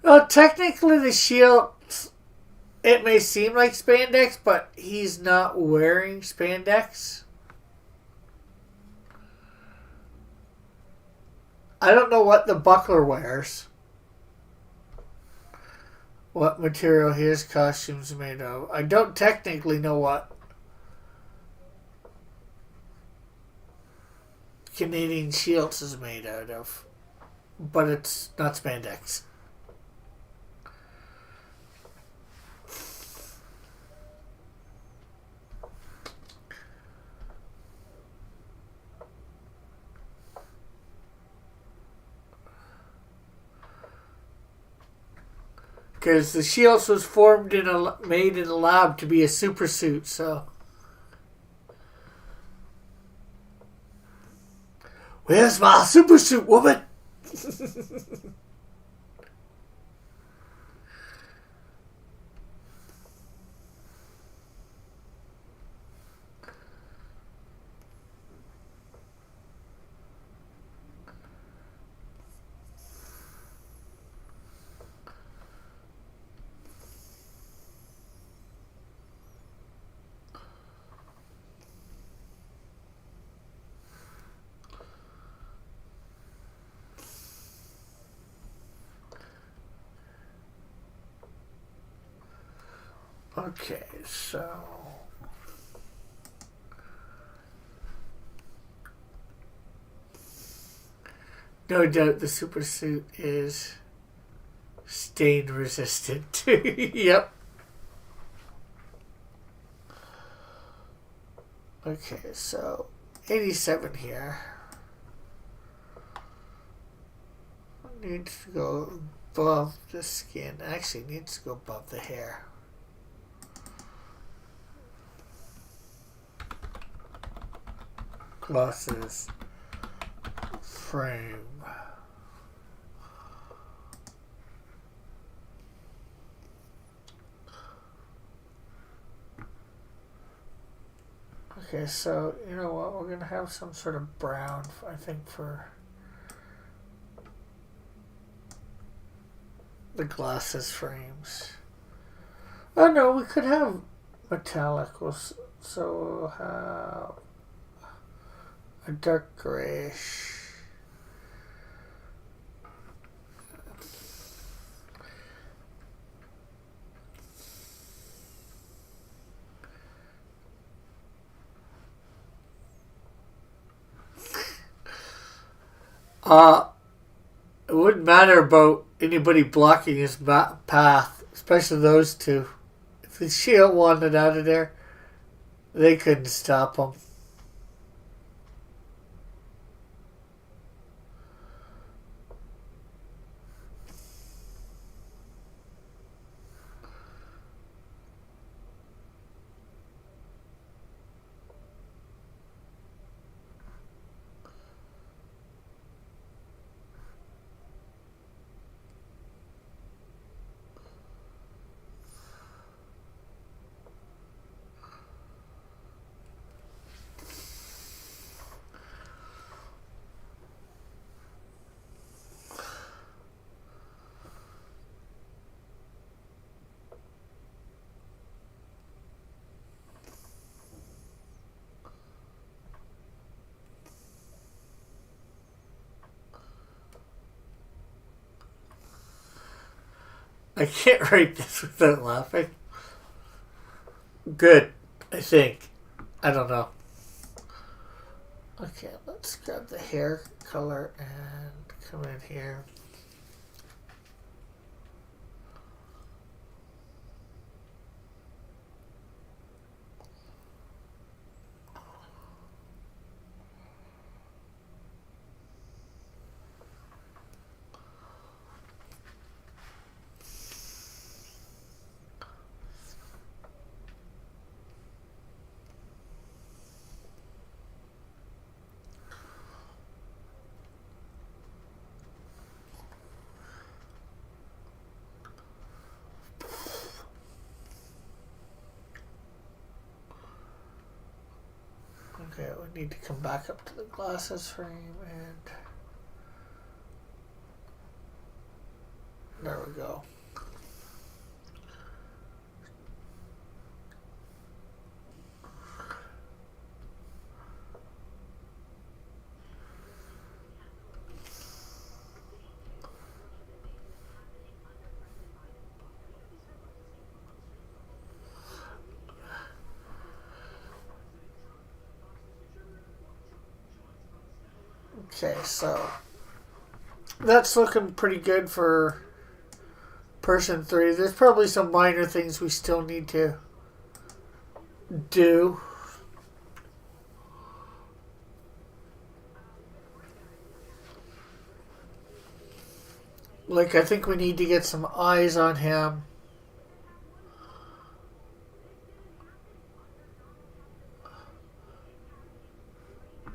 Well, technically, the shield. It may seem like spandex, but he's not wearing spandex. I don't know what the buckler wears. What material his costume's made of. I don't technically know what Canadian Shields is made out of. But it's not spandex. Because the Shields was made in a lab to be a super suit, so. Where's my super suit, woman? Okay, so. No doubt the super suit is stain resistant. Yep. Okay, so 87 here. Needs to go above the skin. Actually, needs to go above the hair. Glosses. Frame. Okay, so you know what? We're gonna have some sort of brown, I think, for the glasses frames. Oh no, we could have metallic. So we'll have a dark grayish. It wouldn't matter about anybody blocking his path, especially those two. If the shield wanted out of there, they couldn't stop him. I can't write this without laughing. Good, I think. I don't know. Okay, let's grab the hair color and come in here. we need to come back up to the glasses frame and there we go. Okay, so that's looking pretty good for person 3. There's probably some minor things we still need to do. Like, I think we need to get some eyes on him.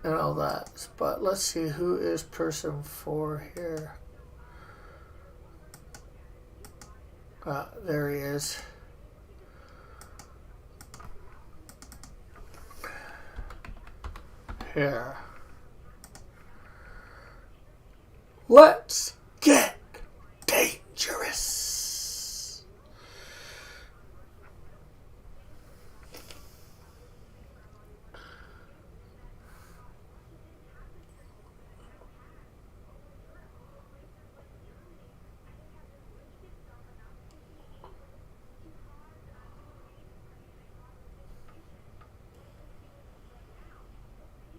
And all that. But let's see, who is person 4 here? There he is. Here. Let's get dangerous.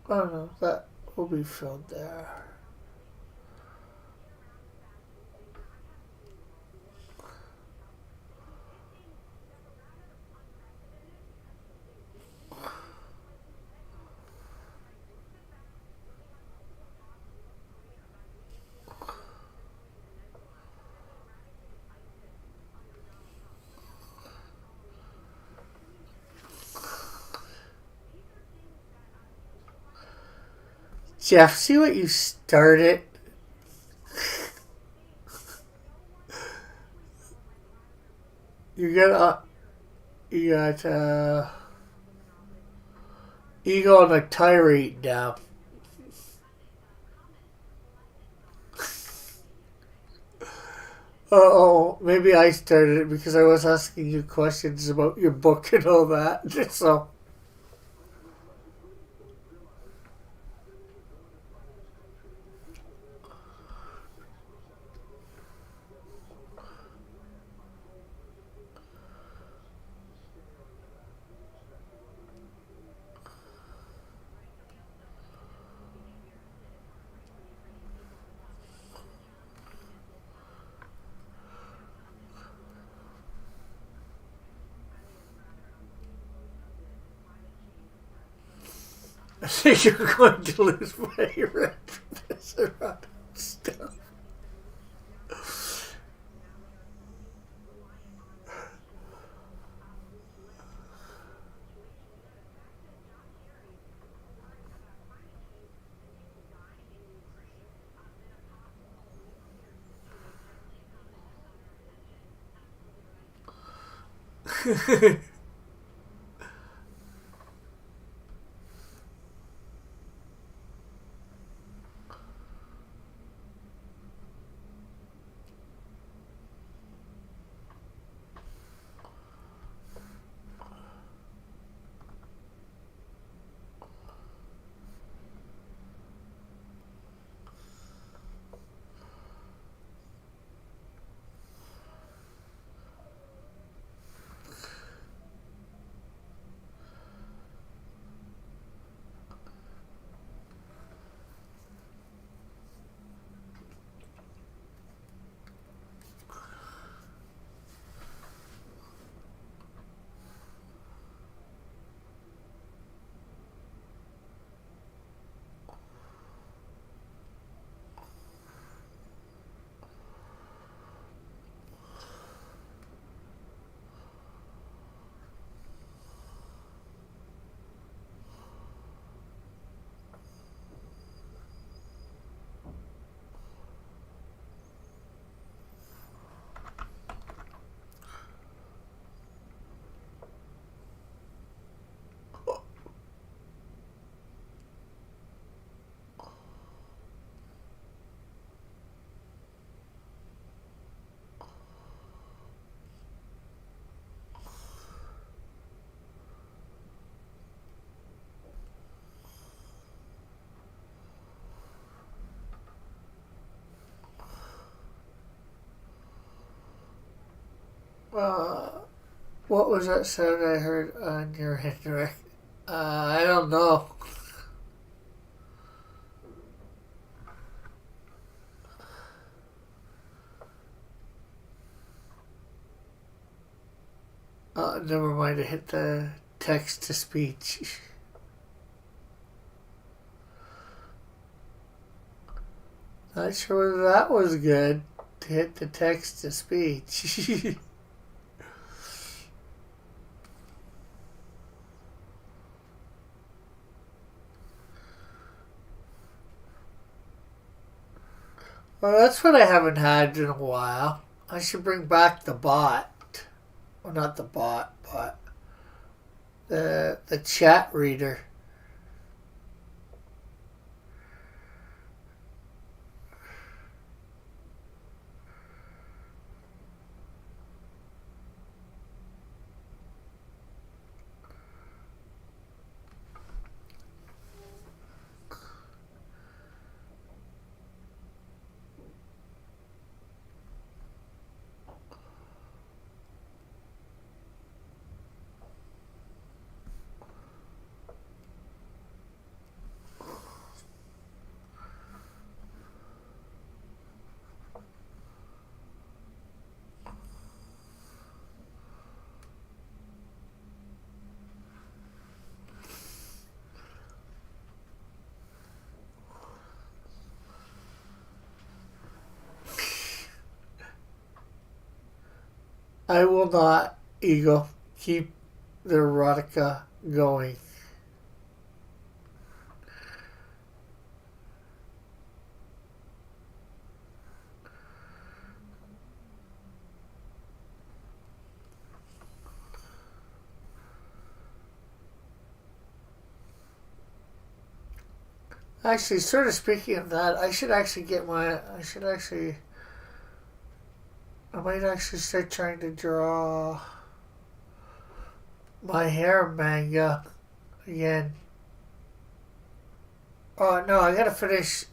Oh no, that will be filled there. Jeff, see what you started? You got ego on a tirade now. Oh, maybe I started it because I was asking you questions about your book and all that. So. I think you're going to lose my rep for this around stuff. What was that sound I heard on your end, Rick? I don't know. Never mind, I hit the text to speech. Not sure whether that was good to hit the text to speech. Well, that's what I haven't had in a while. I should bring back the bot. Well, not the bot, but the chat reader. I will not, Eagle, keep the erotica going. Actually, sort of speaking of that, I might actually start trying to draw my hair manga again. Oh, no, I gotta finish,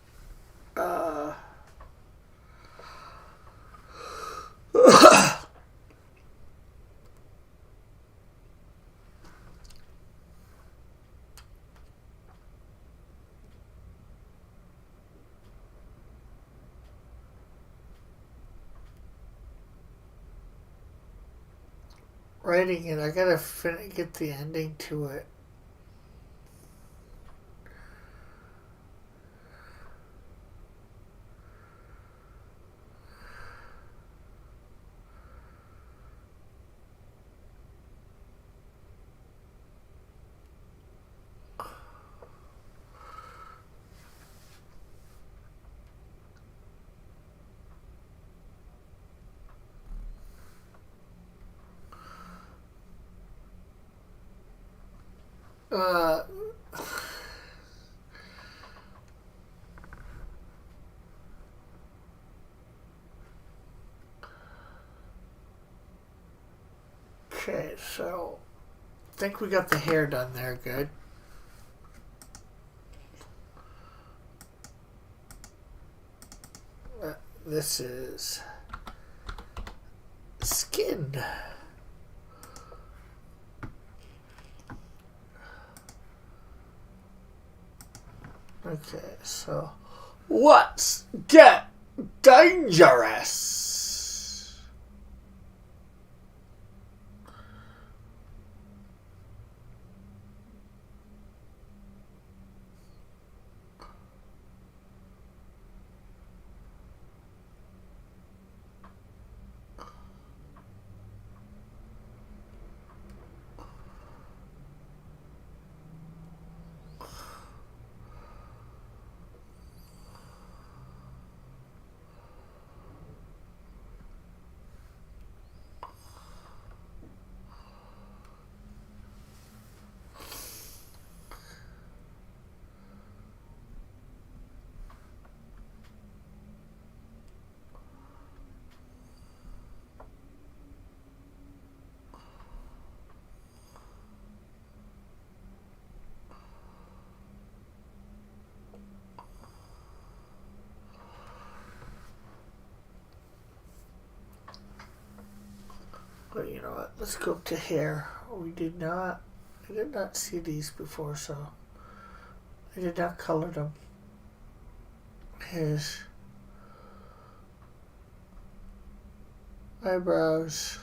writing it. I gotta get the ending to it. Uh, okay, so I think we got the hair done there good. This is skin. Okay, so let's get dangerous. But you know what? Let's go up to hair. I did not see these before, so I did not color them. His eyebrows.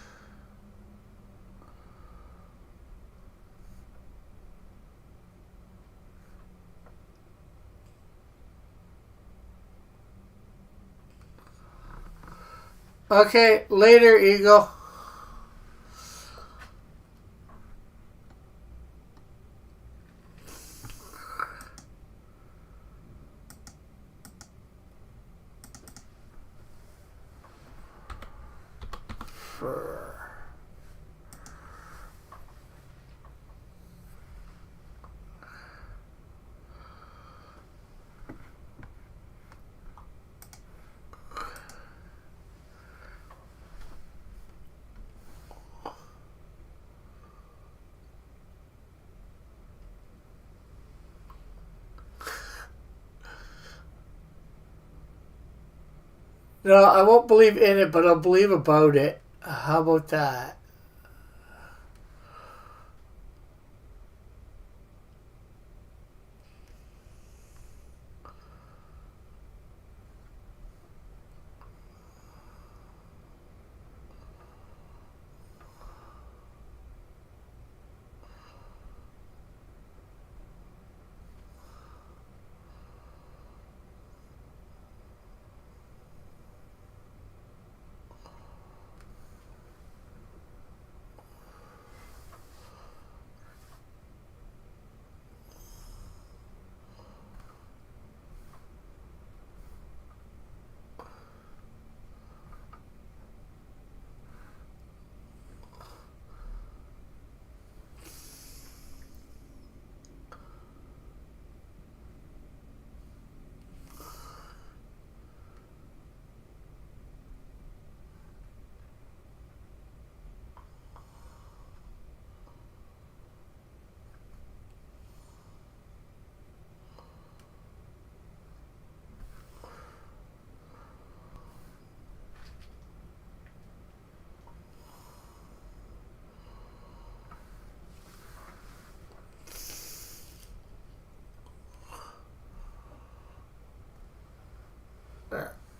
Okay, later, Eagle. No, I won't believe in it, but I'll believe about it. How about that?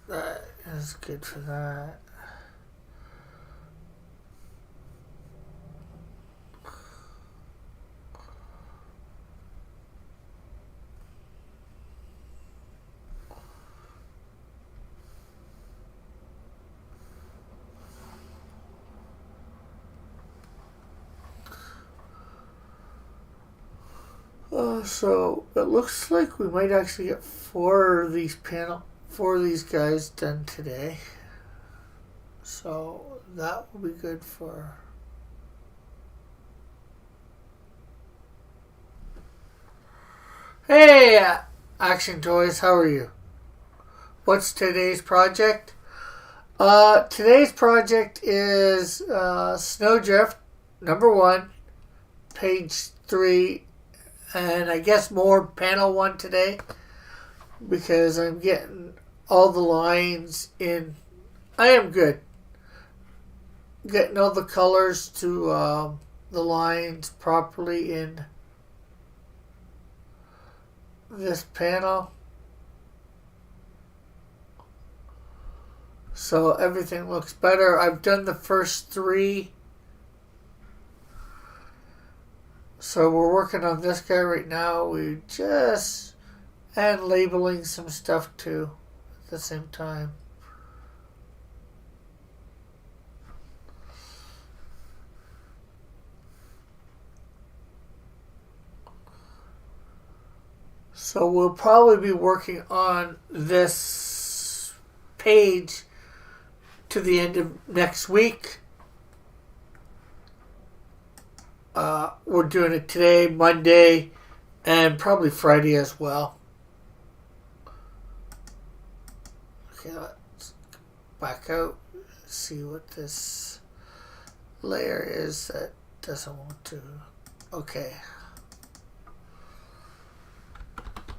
That is good for that. So it looks like we might actually get four of these guys done today. So that will be good for. Hey, Action Toys, how are you? What's today's project? Today's project is Snowdrift, number 1, page 3, and I guess more panel 1 today because I'm getting all the lines in. I am good. Getting all the colors to the lines properly in this panel. So everything looks better. I've done the first 3. So we're working on this guy right now. And labeling some stuff too at the same time. So we'll probably be working on this page to the end of next week. We're doing it today, Monday, and probably Friday as well. Okay, let's back out, see what this layer is that doesn't want to. Okay.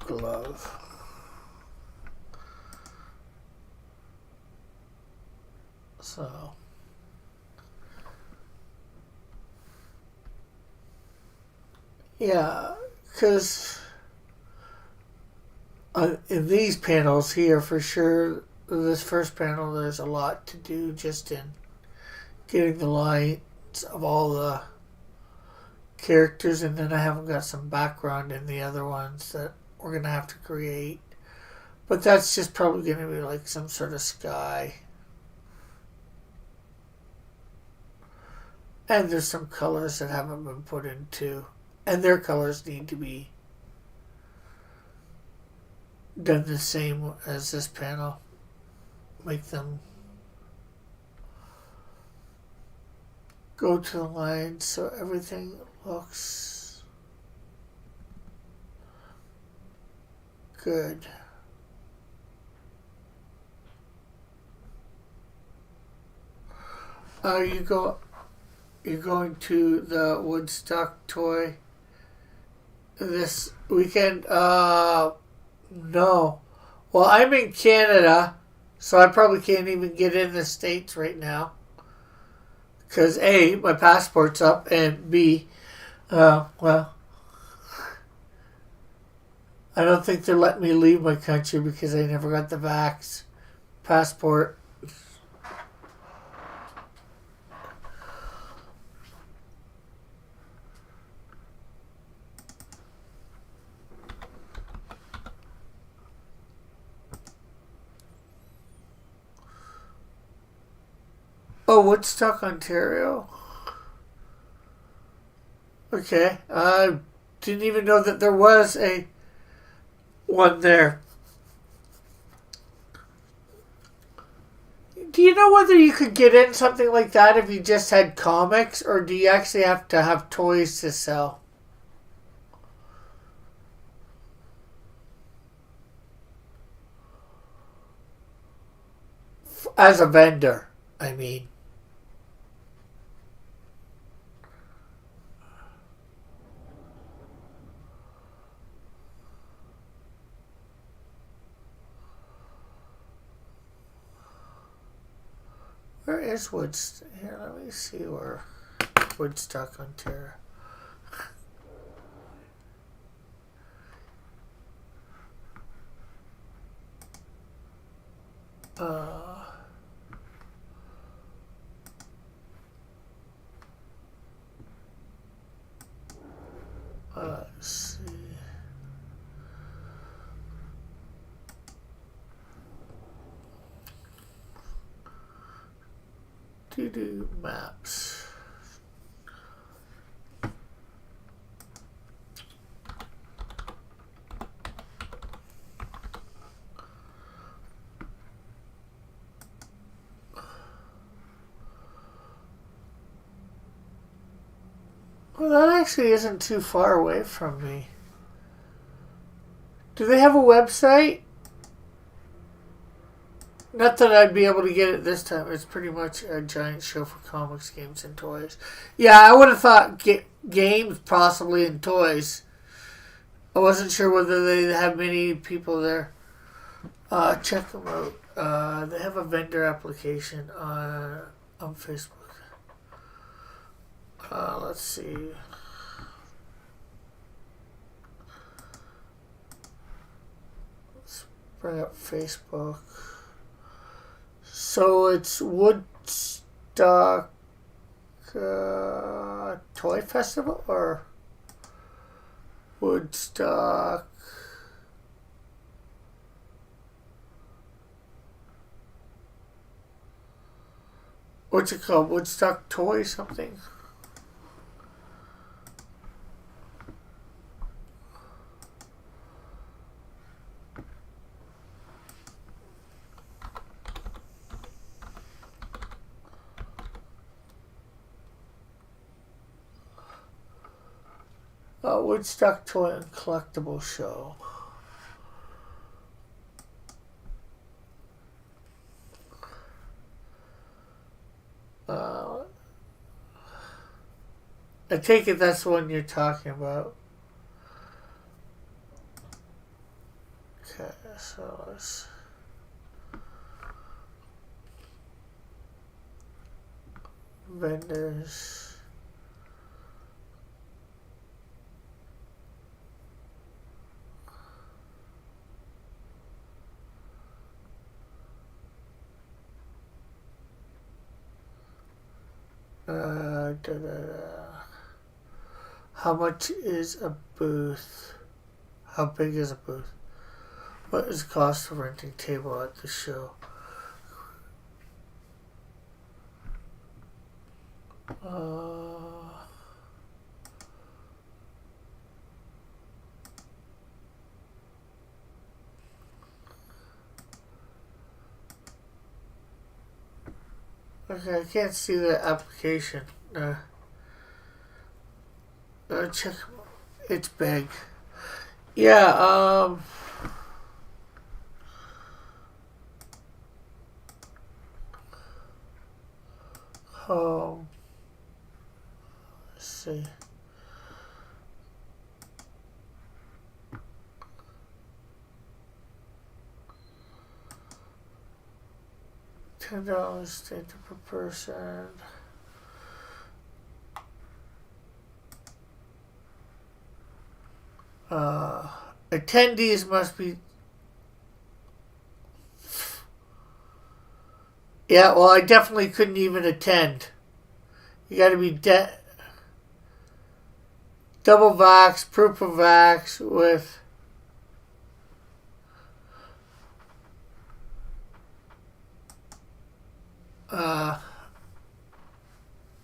Glove. So Yeah, because in these panels here, for sure, this first panel, there's a lot to do just in getting the lines of all the characters, and then I haven't got some background in the other ones that we're going to have to create. But that's just probably going to be like some sort of sky. And there's some colors that haven't been put into, and their colors need to be done the same as this panel. Make them go to the line so everything looks good. You're going to the Woodstock toy this weekend? No. Well, I'm in Canada, so I probably can't even get in the States right now. Because A, my passport's up, and B, well, I don't think they're letting me leave my country because I never got the vax passport. Oh, Woodstock, Ontario. Okay. I didn't even know that there was a one there. Do you know whether you could get in something like that if you just had comics, or do you actually have to have toys to sell? As a vendor, I mean. Where is Woodstock? Here, let me see where Woodstock, Ontario. Let's see. Do maps. Well, that actually isn't too far away from me. Do they have a website? Not that I'd be able to get it this time. It's pretty much a giant show for comics, games, and toys. Yeah, I would have thought games possibly and toys. I wasn't sure whether they have many people there. Check them out. They have a vendor application on Facebook. Let's see. Let's bring up Facebook. So it's Woodstock Toy Festival or Woodstock. What's it called? Woodstock Toy something? Woodstock Toy and Collectible Show. I take it that's the one you're talking about. Okay, so let's... Vendors... How much is a booth? How big is a booth? What is the cost of renting table at the show? Okay, I can't see the application. Check. It's big. Yeah, let's see. $10 per person. Attendees must be. Yeah, well, I definitely couldn't even attend. You got to be double vax, proof of vax with.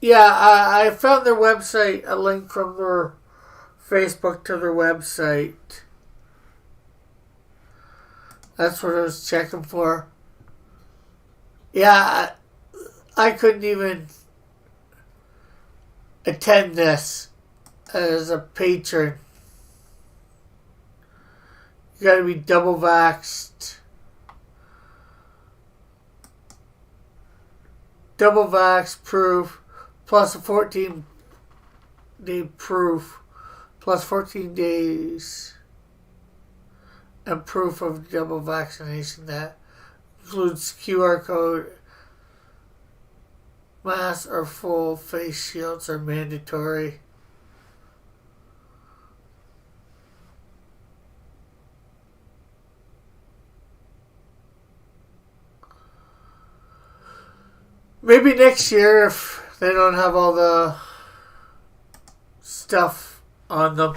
Yeah, I found their website, a link from their Facebook to their website. That's what I was checking for. Yeah, I couldn't even attend this as a patron. You gotta be double vaxxed. Double vax proof plus a 14-day proof plus 14 days and proof of double vaccination. That includes QR code. Masks or full face shields are mandatory. Maybe next year if they don't have all the stuff on them.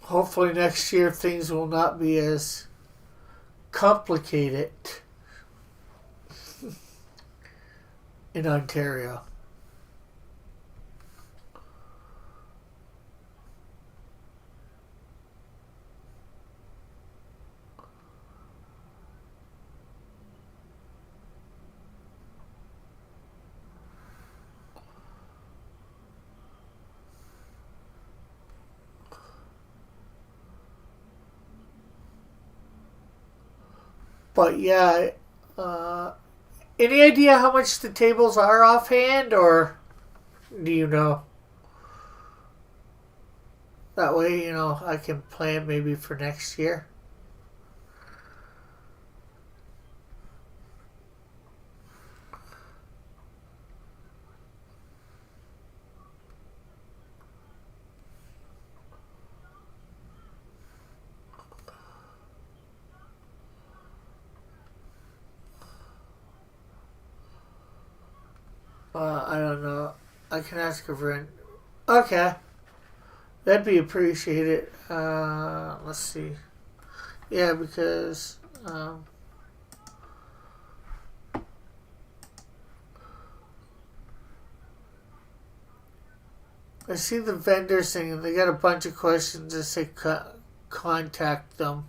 Hopefully next year things will not be as complicated in Ontario. But yeah, any idea how much the tables are offhand, or do you know? That way, I can plan maybe for next year. I don't know. I can ask a friend. Okay. That'd be appreciated. Let's see. Yeah, because I see the vendors thing and they got a bunch of questions that say contact them.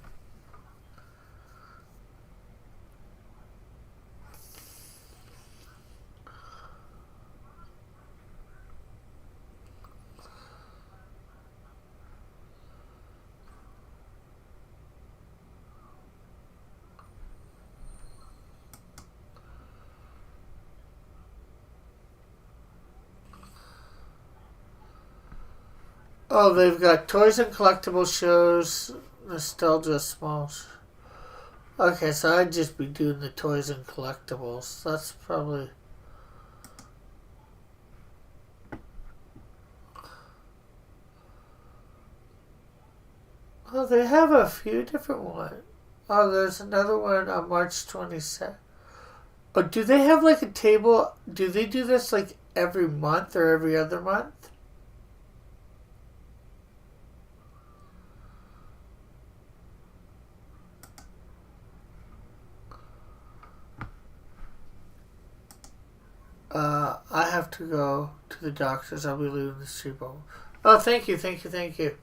Oh, they've got toys and collectible shows, nostalgia smalls. Okay, so I'd just be doing the toys and collectibles. That's probably... Oh, they have a few different ones. Oh, there's another one on March 22nd. Oh, do they have like a table? Do they do this like every month or every other month? I have to go to the doctors. I'll be leaving the street. Oh, thank you, thank you, thank you.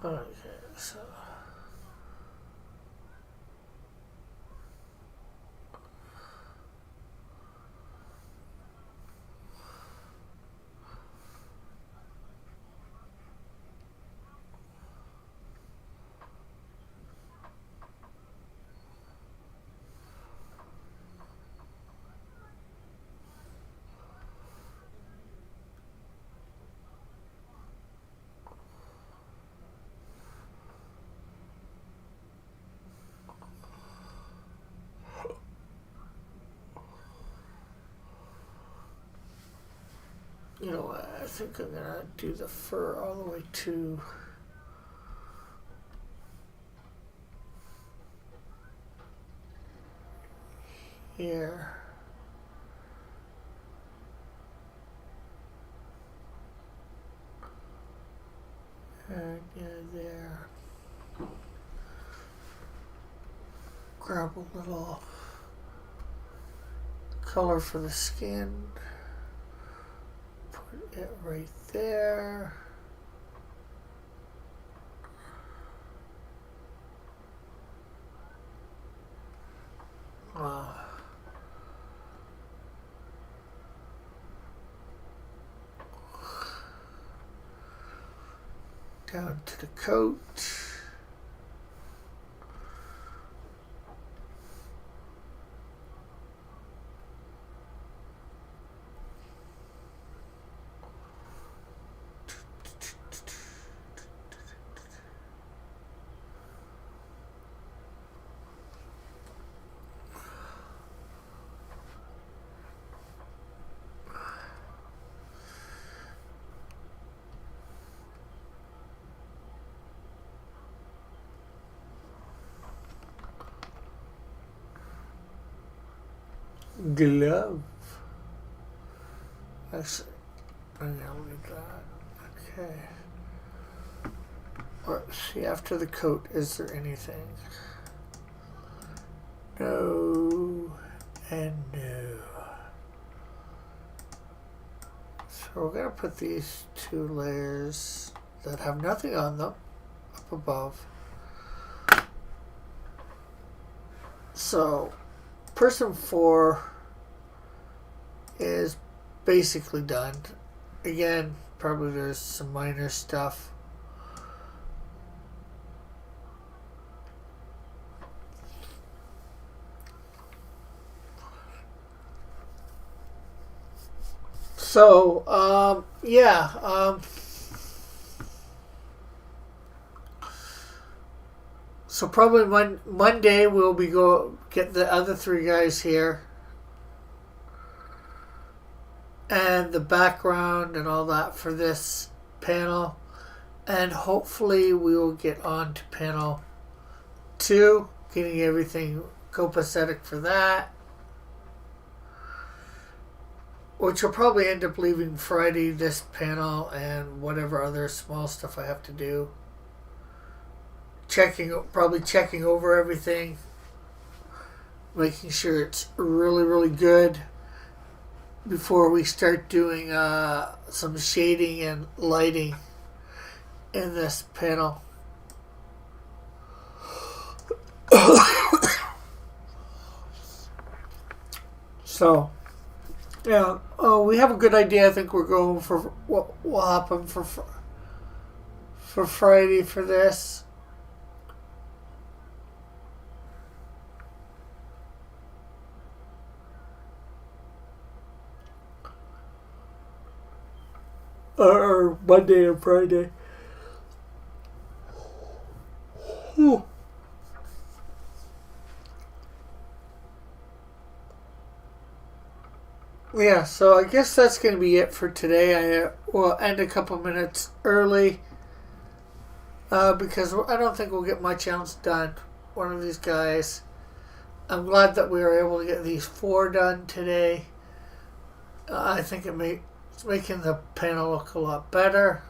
Okay, so... You know what? I think I'm gonna do the fur all the way to here. And yeah, there. Grab a little color for the skin. Put it right there. Down to the coat. Glove. Actually, I'm gonna leave that. Okay. Let's see, after the coat, is there anything? No. And no. So we're gonna put these two layers that have nothing on them up above. So person 4 is basically done. Again, probably there's some minor stuff. So, yeah. So probably Monday we'll be get the other 3 guys here. And the background and all that for this panel. And hopefully we will get on to panel 2. Getting everything copacetic for that. Which will probably end up leaving Friday, this panel, and whatever other small stuff I have to do. probably checking over everything, making sure it's really, really good before we start doing some shading and lighting in this panel. So, yeah, we have a good idea. I think we're going for what will happen for Friday for this. Or Monday or Friday. Whew. Yeah, so I guess that's going to be it for today. I will end a couple minutes early because I don't think we'll get much else done. One of these guys. I'm glad that we were able to get these 4 done today. I think it's making the panel look a lot better.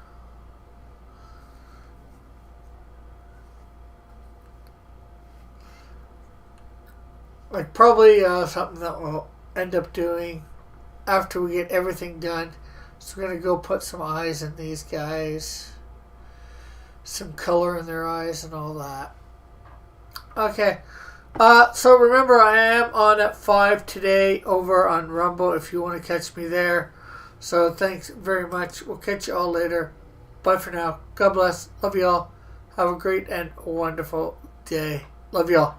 Like probably something that we'll end up doing after we get everything done. So we're going to go put some eyes in these guys. Some color in their eyes and all that. Okay. So remember, I am on at 5 today over on Rumble if you want to catch me there. So thanks very much. We'll catch you all later. Bye for now. God bless. Love you all. Have a great and wonderful day. Love you all.